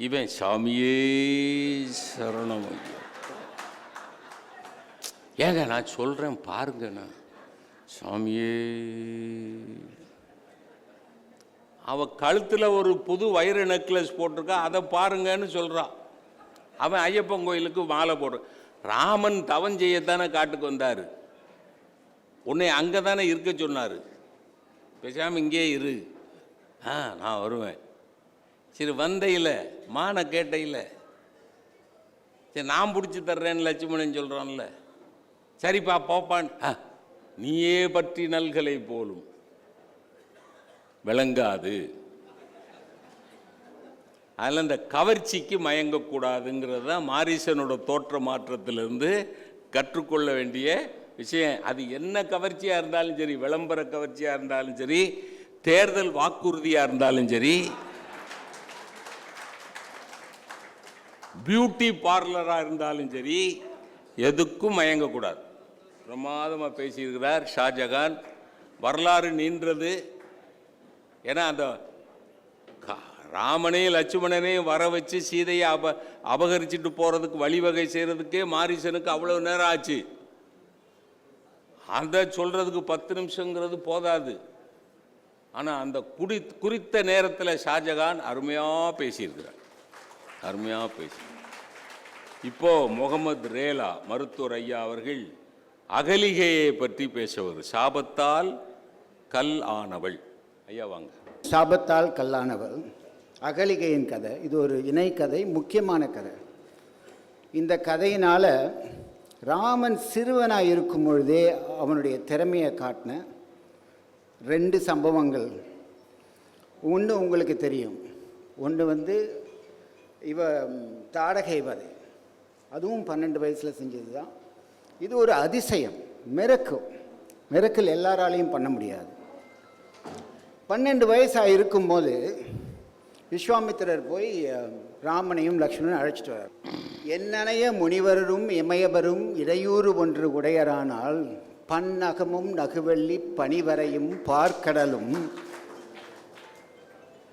[SPEAKER 1] இவன் சாமியே சரணம். ஏங்க நான் சொல்றேன் பாருங்கண்ணா, சாமியே, அவ கழுத்துல ஒரு புது வைர நெக்லஸ் போட்டிருக்கா, அதை பாருங்கன்னு சொல்றான். அவன் ஐயப்பன் கோயிலுக்கு மாலை போடுற. ராமன் தவம் செய்யத்தானே காட்டுக்கு வந்தார், உன்னை அங்கே தானே இருக்க சொன்னார். பேசாமல் இங்கே இரு, நான் வருவேன். சரி வந்தையில் மான கேட்டையில், சரி நான் பிடிச்சி தர்றேன்னு லட்சுமணன் சொல்கிறான்ல, சரிப்பா போப்பான். நீயே பற்றி நல்கலை போலும் விளங்காது. அதில் இந்த கவர்ச்சிக்கு மயங்கக்கூடாதுங்கிறது தான் மாரிசனோட தோற்ற மாற்றத்திலிருந்து கற்றுக்கொள்ள வேண்டிய விஷயம். அது என்ன கவர்ச்சியாக இருந்தாலும் சரி, விளம்பர கவர்ச்சியாக இருந்தாலும் சரி, தேர்தல் வாக்குறுதியாக இருந்தாலும் சரி, பியூட்டி பார்லராக இருந்தாலும் சரி, எதுக்கும் மயங்கக்கூடாது. பிரமாதமாக பேசியிருக்கிறார் ஷாஜகான். வரலாறு நீண்டது. ஏன்னா அந்த ராமனையும் லட்சுமணனையும் வர வச்சு சீதையை அபகரிச்சுட்டு போகிறதுக்கு வழிவகை செய்கிறதுக்கே மாரிசனுக்கு அவ்வளோ நேரம் ஆச்சு. அதை சொல்கிறதுக்கு 10 நிமிஷங்கிறது போதாது. ஆனால் அந்த குறித்த நேரத்தில் ஷாஜகான் அருமையாக பேசியிருக்கிறார், அருமையாக பேசி. இப்போது முகமது ரேலா மருத்துவர் ஐயா அவர்கள் அகலிகையை பற்றி பேசுவது. சாபத்தால் கல் ஆனவள். ஐயா வாங்க.
[SPEAKER 4] சாபத்தால் கல்லானவள் அகலிகையின் கதை. இது ஒரு இணை கதை, முக்கியமான கதை. இந்த கதையினால் ராமன் சிறுவனாக இருக்கும் பொழுதே அவனுடைய திறமையை காட்டின 2 சம்பவங்கள். ஒன்று உங்களுக்கு தெரியும். ஒன்று இவ தாடகை வதை, அதுவும் 12 வயசில் செஞ்சது தான். இது ஒரு அதிசயம், மிரக்கல் எல்லாராலையும் பண்ண முடியாது. 12 வயசாக இருக்கும்போது விஸ்வாமித்திரர் போய் ராமனையும் லக்ஷ்மணனையும் அழைச்சிட்டு வரார். என்னனைய முனிவரும் இமயவரும் இடையூறு ஒன்று உடையரானால் பன்னகமும் நகுவெள்ளி பனிவரையும் பார்க்கடலும்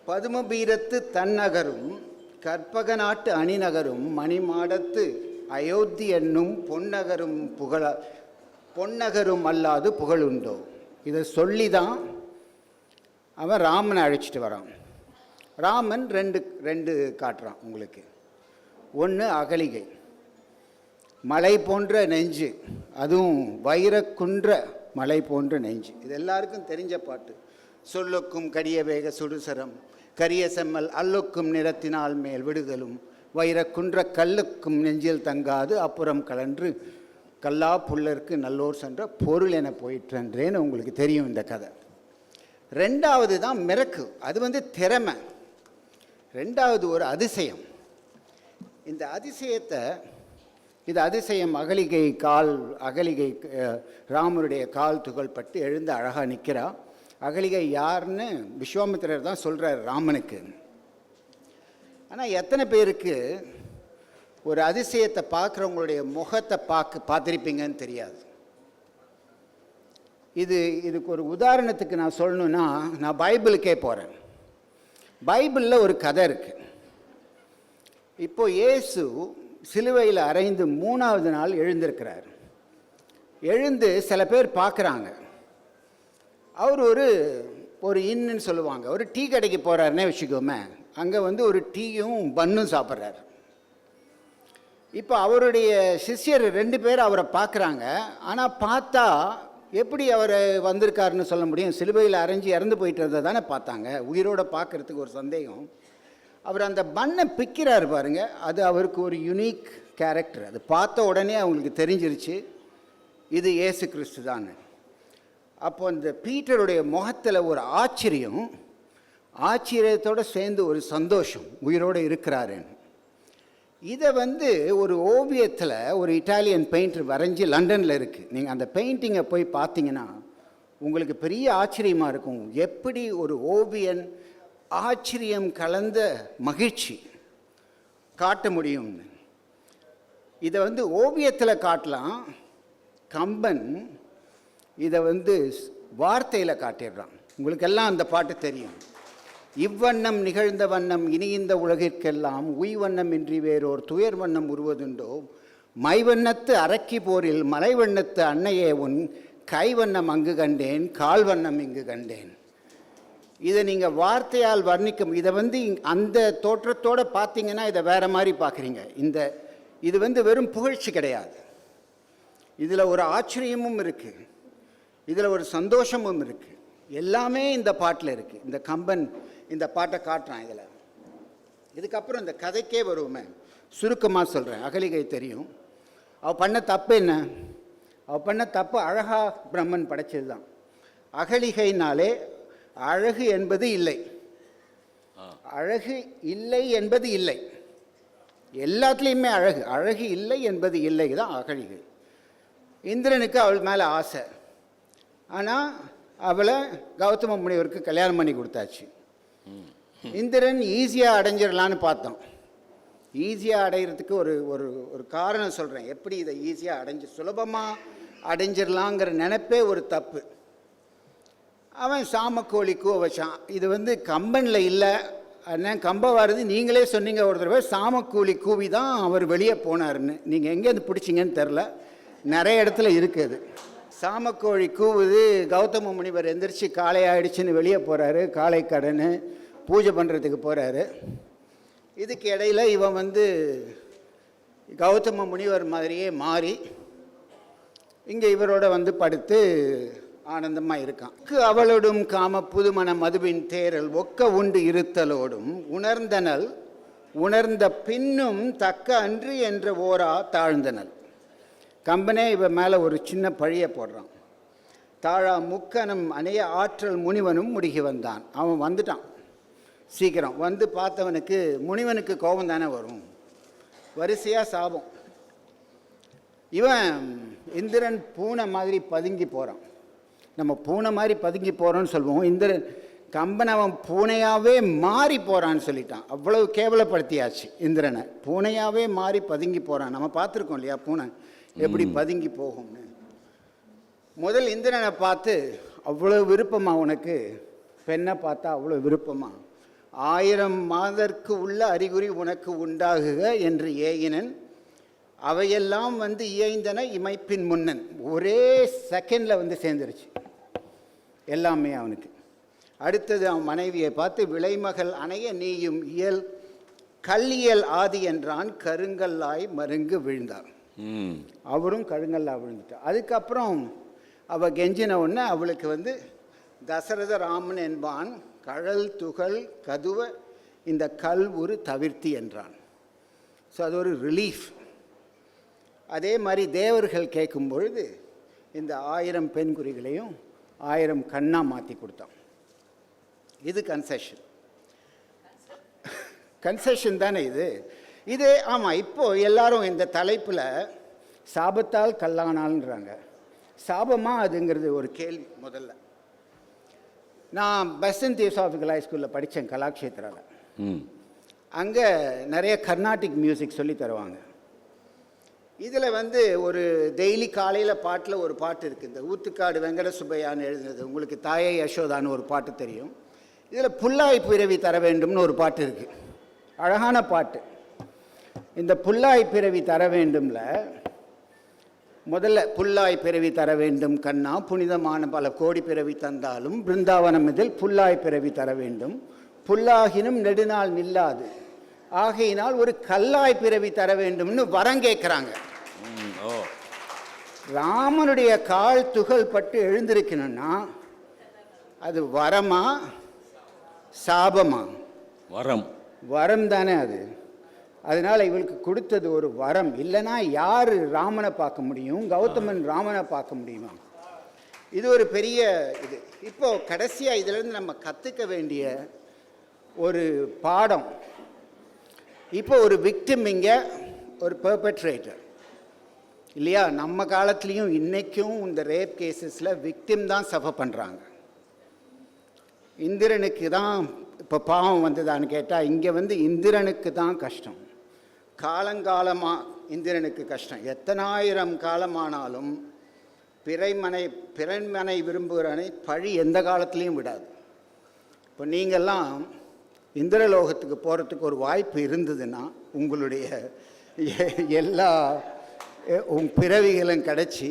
[SPEAKER 4] பதுமபீரத்து தன்னகரும் கற்பக நாட்டு அணிநகரும் மணிமாடத்து அயோத்தி என்னும் பொன்னகரும் அல்லாது புகழுண்டோ. இதை சொல்லி தான் அவன் ராமனை அழைச்சிட்டு வரான். ராமன் ரெண்டு காட்டுறான் உங்களுக்கு. ஒன்று அகலிகை, மலை போன்ற நெஞ்சு, அதுவும் வைரக்குன்ற மலை போன்ற நெஞ்சு. இது எல்லாருக்கும் தெரிஞ்ச பாட்டு. சொல்லுக்கும் கரிய வேக சுடுசரம் கரிய செம்மல் அல்லுக்கும் நிறத்தினால் மேல் விடுதலும் வைரக்குன்ற கல்லுக்கும் நெஞ்சில் தங்காது அப்புறம் கலன்று கல்லா புல்லருக்கு நல்லோர் சென்ற பொருள் என போயிற்றன்றேன்னு உங்களுக்கு தெரியும் இந்த கதை. 2வது தான் மிரக்கு, அது திறமை. 2வது ஒரு அதிசயம். இந்த அதிசயத்தை, இது அதிசயம் அகலிகை ராமருடைய கால் துகள் பட்டு எழுந்து அழகாக நிற்கிறா. அகலிகை யாருன்னு விஸ்வாமித்திரர் தான் சொல்கிறார் ராமனுக்கு. ஆனால் எத்தனை பேருக்கு ஒரு அதிசயத்தை பார்க்குறவங்களுடைய முகத்தை பார்த்துருப்பீங்கன்னு தெரியாது. இதுக்கு ஒரு உதாரணத்துக்கு நான் சொல்லணுன்னா, நான் பைபிளுக்கே போகிறேன். பைபிளில் ஒரு கதை இருக்குது. இப்போது இயேசு சிலுவையில் அறைந்து 3வது நாள் எழுந்திருக்கிறார். எழுந்து சில பேர் பார்க்குறாங்க. அவர் ஒரு இன்னுன்னு சொல்லுவாங்க, ஒரு டீ கடைக்கு போகிறாருன்னே வச்சுக்கோமே. அங்கே ஒரு டீயும் பன்னும் சாப்பிட்றாரு. இப்போ அவருடைய சிஷ்யர் 2 பேர் அவரை பார்க்குறாங்க. ஆனால் பார்த்தா எப்படி அவர் வந்திருக்காருன்னு சொல்ல முடியும்? சிலுவையில் அரைஞ்சி இறந்து போயிட்டு இருந்ததை தானே பார்த்தாங்க. உயிரோடு பார்க்குறதுக்கு ஒரு சந்தேகம். அவர் அந்த பண்ணை பிக்கிறார் பாருங்க, அது அவருக்கு ஒரு யுனிக் கேரக்டர். அது பார்த்த உடனே அவங்களுக்கு தெரிஞ்சிருச்சு இது இயேசு கிறிஸ்து தான். அப்போ அந்த பீட்டருடைய முகத்தில் ஒரு ஆச்சரியத்தோடு சேர்ந்து ஒரு சந்தோஷம், உயிரோடு இருக்கிறாருன்னு. இதை ஒரு ஓவியத்தில் ஒரு இட்டாலியன் பெயிண்டர் வரைஞ்சி லண்டனில் இருக்குது. நீங்கள் அந்த பெயிண்டிங்கை போய் பார்த்தீங்கன்னா உங்களுக்கு பெரிய ஆச்சரியமாக இருக்கும். எப்படி ஒரு ஓவியன் ஆச்சரியம் கலந்த மகிழ்ச்சி காட்ட முடியும்னு. இதை ஓவியத்தில் காட்டலாம். கம்பன் இதை வார்த்தையில் காட்டிடுறான். உங்களுக்கெல்லாம் அந்த பாட்டு தெரியும். இவ்வண்ணம் நிகழ்ந்த வண்ணம் இனி இந்த உலகிற்கெல்லாம் உய்வண்ணம் இன்றி வேறோர் துயர் வண்ணம் உருவதுண்டோ மைவண்ணத்து அரக்கி போரில் மலைவண்ணத்து அன்னையே உன் கை வண்ணம் அங்கு கண்டேன், கால் வண்ணம் இங்கு கண்டேன். இதை நீங்கள் வார்த்தையால் வர்ணிக்க, இதை வந்து அந்த தோற்றத்தோடு பார்த்தீங்கன்னா இதை வேறு மாதிரி பார்க்குறீங்க. இது வந்து வெறும் புகழ்ச்சி கிடையாது, இதில் ஒரு ஆச்சரியமும் இருக்குது, இதில் ஒரு சந்தோஷமும் இருக்குது. எல்லாமே இந்த பாட்டில் இருக்குது. இந்த கம்பன் இந்த பாட்டை காட்டுறான் இதில். இதுக்கப்புறம் இந்த கதைக்கே வருவோமே, சுருக்கமாக சொல்கிறேன். அகலிகை தெரியும். அவள் பண்ண தப்பு என்ன? அவள் பண்ண தப்பு அழகா பிரம்மன் படைச்சது தான். அகலிகைனாலே அழகு என்பது இல்லை, அழகு இல்லை என்பது இல்லை, எல்லாத்துலேயுமே அழகு, அழகு இல்லை என்பது இல்லை தான் அகலிகை. இந்திரனுக்கு அவள் மேலே ஆசை, ஆனால் அவளை கௌதம முனிவருக்கு கல்யாணம் பண்ணி கொடுத்தாச்சு. இந்திரன் ஈஸியாக அடைஞ்சிடலான்னு பார்த்தோம். ஈஸியாக அடைகிறதுக்கு ஒரு ஒரு ஒரு காரணம் சொல்கிறேன். எப்படி இதை ஈஸியாக சுலபமாக அடைஞ்சிடலாங்கிற நினைப்பே ஒரு தப்பு. அவன் சாமக்கோழி கூவ வச்சான். இது வந்து கம்பனில் இல்லை, அண்ணன் கம்பம் வருது, நீங்களே சொன்னீங்க ஒரு தடவை சாமக்கூலி கூவி தான் அவர் வெளியே போனார்னு. நீங்கள் எங்கேருந்து பிடிச்சிங்கன்னு தெரில, நிறைய இடத்துல இருக்குது. சாமக்கோழி கூவுது, கௌதம முனிவர் எந்திரிச்சு காலை ஆயிடுச்சுன்னு வெளியே போகிறாரு, காலை கடன்னு பூஜை பண்ணுறதுக்கு போகிறாரு. இதுக்கு இடையில் இவன் வந்து கௌதம முனிவர் மாதிரியே மாறி இங்கே இவரோட வந்து படுத்து ஆனந்தமாக இருக்கான். அவளோடும் காம புதுமண மதுவின் தேரல் ஒக்க உண்டு இருத்தலோடும் உணர்ந்தனல் உணர்ந்த பின்னும் தக்க அன்று என்ற ஓரா தாழ்ந்தனல். கம்பனே இவன் மேலே ஒரு சின்ன பழியை போடுறான். தாழா முக்கனும் அணைய ஆற்றல் முனிவனும் முடுகி வந்தான். அவன் வந்துட்டான் சீக்கிரம். வந்து பார்த்தவனுக்கு முனிவனுக்கு கோபம் தானே வரும், வரிசையாக சாபம். இவன் இந்திரன் பூனை மாதிரி பதுங்கி போகிறான். நம்ம பூனை மாதிரி பதுங்கி போகிறோன்னு சொல்லுவோம். இந்திரன் கம்பன் அவன் பூனையாகவே மாறி போகிறான்னு சொல்லிட்டான். அவ்வளவு கேவலப்படுத்தியாச்சு இந்திரனை. பூனையாகவே மாறி பதுங்கி போகிறான். நம்ம பார்த்துருக்கோம் இல்லையா பூனை எப்படி பதுங்கி போகும்னு. முதல் இந்திரனை பார்த்து அவ்வளோ விருப்பமா உனக்கு? பெண்ணை பார்த்தா அவ்வளோ விருப்பமா? 1000 மாதற்கு உள்ள அறிகுறி உனக்கு உண்டாகுக என்று ஏயினன். அவையெல்லாம் வந்து இயைந்தன இமைப்பின் முன்னன். ஒரே செகண்டில் வந்து சேர்ந்துருச்சு எல்லாமே அவனுக்கு. அடுத்தது அவன் மனைவியை பார்த்து விளைமகள் அணைய நீயும் இயல் கல்லியல் ஆதி என்றான். கருங்கல்லாய் மருங்கு விழுந்தார். அவரும் கருங்கல்லா விழுந்துட்டார். அதுக்கப்புறம் அவள் கெஞ்சின உடனே அவளுக்கு வந்து தசரத ராமன் என்பான் கழல் துகள் கதுவ இந்த கல் ஒரு தவிர்த்தி என்றான். ஸோ அது ஒரு ரிலீஃப். அதே மாதிரி தேவர்கள் கேட்கும் பொழுது இந்த 1000 பெண் குறிகளையும் 1000 கண்ணா மாற்றி கொடுத்தான். இது கன்செஷன். கன்செஷன் தானே இது. இது ஆமாம். இப்போது எல்லாரும் இந்த தலைப்பில் சாபத்தால் கல்லானால்ன்றாங்க. சாபமா அதுங்கிறது ஒரு கேள்வி. முதல்ல நான் பெசன்ட் தியோசாபிக்கல் ஹைஸ்கூலில் படித்தேன் கலாக்ஷேத்ராவில். அங்கே நிறைய கர்நாடிக் மியூசிக் சொல்லி தருவாங்க. இதில் வந்து ஒரு டெய்லி காலையில் பாட்டில் ஒரு பாட்டு இருக்குது. இந்த ஊத்துக்காடு வெங்கட சுப்பையான்னு எழுதுனது. உங்களுக்கு தாயை யசோதான்னு ஒரு பாட்டு தெரியும். இதில் புல்லாய் பிறவி தர வேண்டும்னு ஒரு பாட்டு இருக்குது. அழகான பாட்டு. இந்த புல்லாய் பிறவி தர வேண்டும்ல, முதல்ல புல்லாய் பிறவி தர வேண்டும் கண்ணா, புனிதமான பல கோடி பிறவி தந்தாலும் பிருந்தாவனம் இதில் புல்லாய் பிறவி தர வேண்டும். புல்லாகினும் நெடுநாள் நில்லாது ஆகையினால் ஒரு கல்லாய் பிறவி தர வேண்டும்னு வரம் கேட்குறாங்க. ராமனுடைய கால் துகள் பட்டு எழுந்திருக்கணும்னா அது வரமா சாபமா?
[SPEAKER 1] வரம்.
[SPEAKER 4] வரம் தானே அது. அதனால் இவளுக்கு கொடுத்தது ஒரு வரம். இல்லைன்னா யார் ராமனை பார்க்க முடியும்? கௌதமன் ராமனை பார்க்க முடியுமா? இது ஒரு பெரிய இது. இப்போது கடைசியாக இதிலேருந்து நம்ம கற்றுக்க வேண்டிய ஒரு பாடம். இப்போ ஒரு விக்டிம் இங்கே ஒரு பெர்பெட்ரேட்டர் இல்லையா? நம்ம காலத்துலேயும் இன்றைக்கும் இந்த ரேப் கேசஸில் விக்டிம் தான் சஃபர் பண்ணுறாங்க. இந்திரனுக்கு தான் இப்போ பாவம் வந்ததான்னு கேட்டால் இங்கே வந்து இந்திரனுக்கு தான் கஷ்டம். காலங்காலமாக இந்திரனுக்கு கஷ்டம். எத்தனாயிரம் காலமானாலும் பிறன்மனை விரும்புகிறனை பழி எந்த காலத்துலேயும் விடாது. இப்போ நீங்கள்லாம் இந்திரலோகத்துக்கு போகிறதுக்கு ஒரு வாய்ப்பு இருந்ததுன்னா உங்களுடைய எல்லா பிறவிகளும் கிடச்சி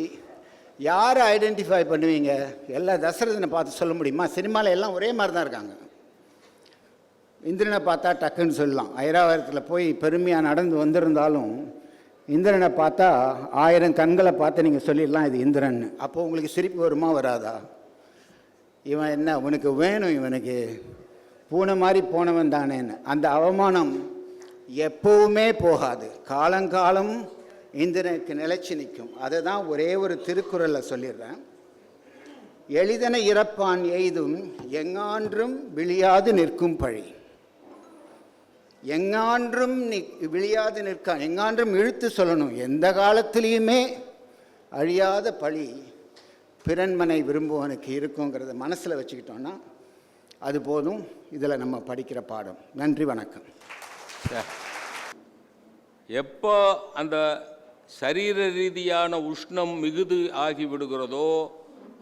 [SPEAKER 4] யாரை ஐடென்டிஃபை பண்ணுவீங்க? எல்லா தசரதனை பார்த்து சொல்ல முடியுமா? சினிமாவில் எல்லாம் ஒரே மாதிரி தான் இருக்காங்க. இந்திரனை பார்த்தா டக்குன்னு சொல்லலாம். ஐராவதத்தில் போய் பெருமையாக நடந்து வந்திருந்தாலும் இந்திரனை பார்த்தா 1000 கண்களை பார்த்து நீங்கள் சொல்லிடலாம் இது இந்திரன். அப்போ உங்களுக்கு சிரிப்பு வருமா வராதா? இவன் என்ன உனக்கு வேணும், இவனுக்கு பூனை மாதிரி போனவன் தானேன்னு. அந்த அவமானம் எப்பவுமே போகாது, காலங்காலம் இந்திரனுக்கு நிலைச்சி நிற்கும். அதை தான் ஒரே ஒரு திருக்குறளில் சொல்லிடுறேன். எளிதன இறப்பான் எய்தும் எங்கான்றும் விழியாது நிற்கும் பழி. எங்கான்றும் விழியாது நிற்கான், எங்கான்றும் இழுத்து சொல்லணும். எந்த காலத்திலையுமே அழியாத பழி பிறன்மனை விரும்புவனுக்கு இருக்குங்கிறத மனசில் வச்சுக்கிட்டோன்னா அது போதும். இதில் நம்ம படிக்கிற பாடம். நன்றி, வணக்கம்.
[SPEAKER 1] எப்போ அந்த சரீர ரீதியான உஷ்ணம் மிகுது ஆகிவிடுகிறதோ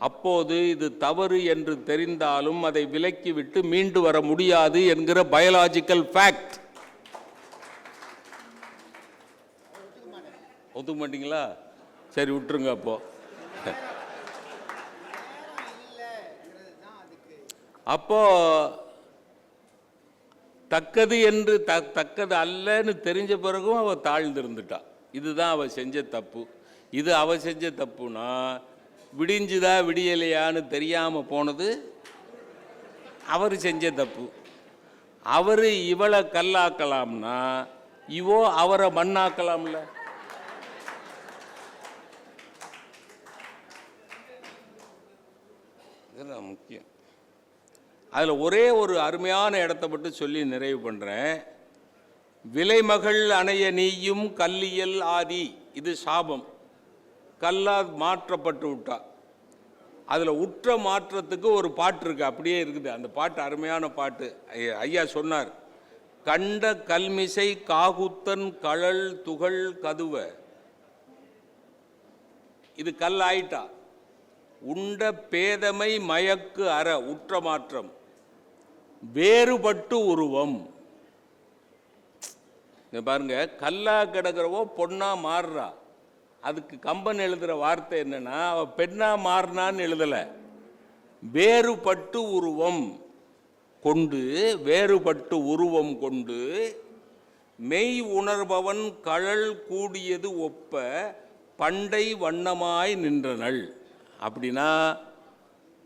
[SPEAKER 1] அப்போது இது தவறு என்று தெரிந்தாலும் அதை விலக்கிவிட்டு மீண்டு வர முடியாது என்கிற பயாலஜிக்கல் ஃபேக்ட். ஒத்துக்க மாட்டீங்களா? சரி, விட்டுருங்க. அப்போ தக்கது என்று தக்கது அல்லன்னு தெரிஞ்ச பிறகும் அவள் தாழ்ந்திருந்துட்டா. இதுதான் அவள் செஞ்ச தப்பு. இது அவள் செஞ்ச தப்புனா விடிஞ்சுதா விடியலையான்னு தெரியாமல் போனது அவர் செஞ்ச தப்பு. அவர் இவளை கல்லாக்கலாம்னா இவோ அவரை மண்ணாக்கலாம்ல. இதுதான் முக்கியம். அதில் ஒரே ஒரு அருமையான இடத்த மட்டும் சொல்லி நிறைவு பண்ணுறேன். விலைமகள் அணைய நீயும் கல்லியல் ஆதி. இது சாபம். கல்லா மாற்றப்பட்டு விட்டா. அதில் உற்ற மாற்றத்துக்கு ஒரு பாட்டு இருக்குது, அப்படியே இருக்குது. அந்த பாட்டு அருமையான பாட்டு. ஐயா சொன்னார், கண்ட கல்மிசை காகுத்தன் கழல் துகள் கதுவ. இது கல் ஆயிட்டா. உண்ட பேதமை மயக்கு அற. உற்ற மாற்றம். வேறுபட்டு உருவம். பாருங்க, கல்லா கிடக்கிறவோ பொண்ணா மாறுறா. அதுக்கு கம்பன் எழுதுகிற வார்த்தை என்னன்னா, அவ பெண்ணா மாறினான்னு எழுதலை. வேறுபட்டு உருவம் கொண்டு, வேறுபட்டு உருவம் கொண்டு மெய் உணர்பவன் கழல் கூடியது ஒப்ப பண்டை வண்ணமாய் நின்றனள். அப்படின்னா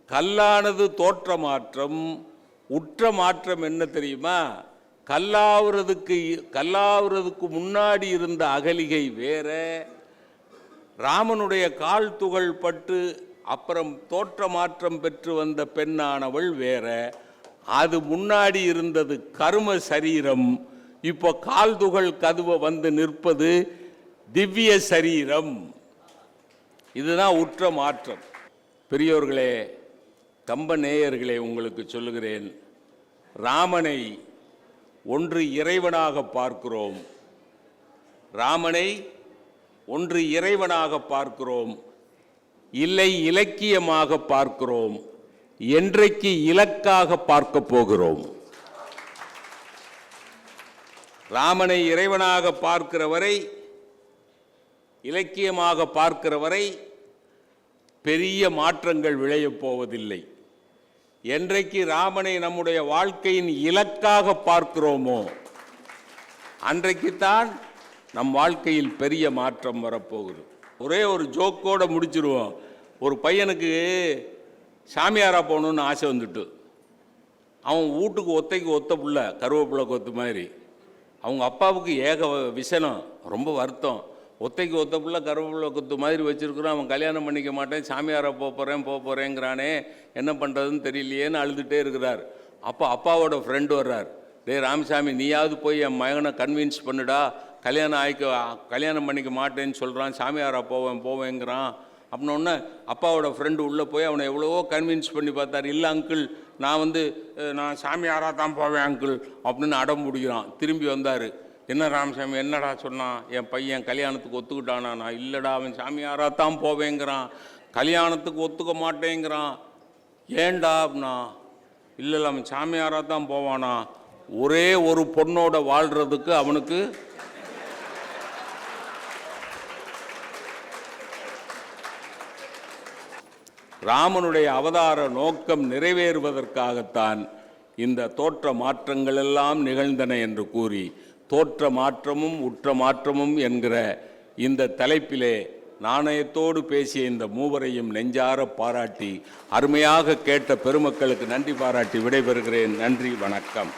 [SPEAKER 1] கல்லானது தோற்ற மாற்றம். உற்ற மாற்றம் என்ன தெரியுமா? கல்லாவுறதுக்கு முன்னாடி இருந்த அகலிகை வேற, ராமனுடைய கால் துகள் பட்டு அப்புறம் தோற்ற மாற்றம் பெற்று வந்த பெண்ணானவள் வேற. அது முன்னாடி இருந்தது கரும சரீரம். இப்போ கால் துகள் கதுவ வந்து நிற்பது திவ்ய சரீரம். இதுதான் உற்ற மாற்றம். பெரியோர்களே, கம்ப நேயர்களே, உங்களுக்கு சொல்லுகிறேன், ராமனை ஒன்று இறைவனாக பார்க்கிறோம். ராமனை ஒன்று இறைவனாக பார்க்கிறோம், இல்லை இலக்கியமாக பார்க்கிறோம். என்றைக்கு இலக்காக பார்க்க போகிறோம்? ராமனை இறைவனாக பார்க்கிறவரை, இலக்கியமாக பார்க்கிறவரை பெரிய மாற்றங்கள் விளையப் போவதில்லை. என்றைக்கு ராமனை நம்முடைய வாழ்க்கையின் இலக்காக பார்க்கிறோமோ அன்றைக்குத்தான் நம் வாழ்க்கையில் பெரிய மாற்றம் வரப்போகுது. ஒரே ஒரு ஜோக்கோடு முடிச்சிருவோம். ஒரு பையனுக்கு சாமியாரா போகணுன்னு ஆசை வந்துட்டு, அவன் வீட்டுக்கு ஒத்தைக்கு ஒத்த புள்ள, கருவேப்பிள்ளை கொத்து மாதிரி. அவங்க அப்பாவுக்கு ஏக விசனம், ரொம்ப வருத்தம். ஒத்தைக்கு ஒத்த புள்ள கருவேப்பிள்ளை கொத்து மாதிரி வச்சுருக்குறான், அவன் கல்யாணம் பண்ணிக்க மாட்டேன், சாமியாரா போகிறேங்கிறானே, என்ன பண்ணுறதுன்னு தெரியலையேன்னு அழுதுகிட்டே இருக்கிறார். அப்போ அப்பாவோட ஃப்ரெண்டு வர்றார். டே ராமசாமி, நீயாவது போய் என் மகனை கன்வின்ஸ் பண்ணுடா, கல்யாணம் பண்ணிக்க மாட்டேன்னு சொல்கிறான், சாமியாரா போவேங்கிறான். அப்படின்னோடனே அப்பாவோட ஃப்ரெண்டு உள்ளே போய் அவனை எவ்வளவோ கன்வின்ஸ் பண்ணி பார்த்தார். இல்லை அங்கிள், நான் சாமியாராக தான் போவேன் அங்கிள் அப்படின்னு அடம் முடிகிறான். திரும்பி வந்தார். என்ன ராமசாமி, என்னடா சொன்னான்? என் பையன் கல்யாணத்துக்கு ஒத்துக்கிட்டானா? நான் இல்லைடா, அவன் சாமியாராக தான் போவேங்கிறான், கல்யாணத்துக்கு ஒத்துக்க மாட்டேங்கிறான். ஏண்டா அப்படின்னா, இல்லை அவன் சாமியாராக தான் போவானா, ஒரே ஒரு பொண்ணோட வாழ்கிறதுக்கு அவனுக்கு ராமனுடைய அவதார நோக்கம் நிறைவேறுவதற்காகத்தான் இந்த தோற்ற மாற்றங்கள் எல்லாம் நிகழ்ந்தன என்று கூறி, தோற்ற மாற்றமும் உற்ற மாற்றமும் என்கிற இந்த தலைப்பிலே நாணயத்தோடு பேசிய இந்த மூவரையும் நெஞ்சார பாராட்டி, அருமையாக கேட்ட பெருமக்களுக்கு நன்றி பாராட்டி விடைபெறுகிறேன். நன்றி, வணக்கம்.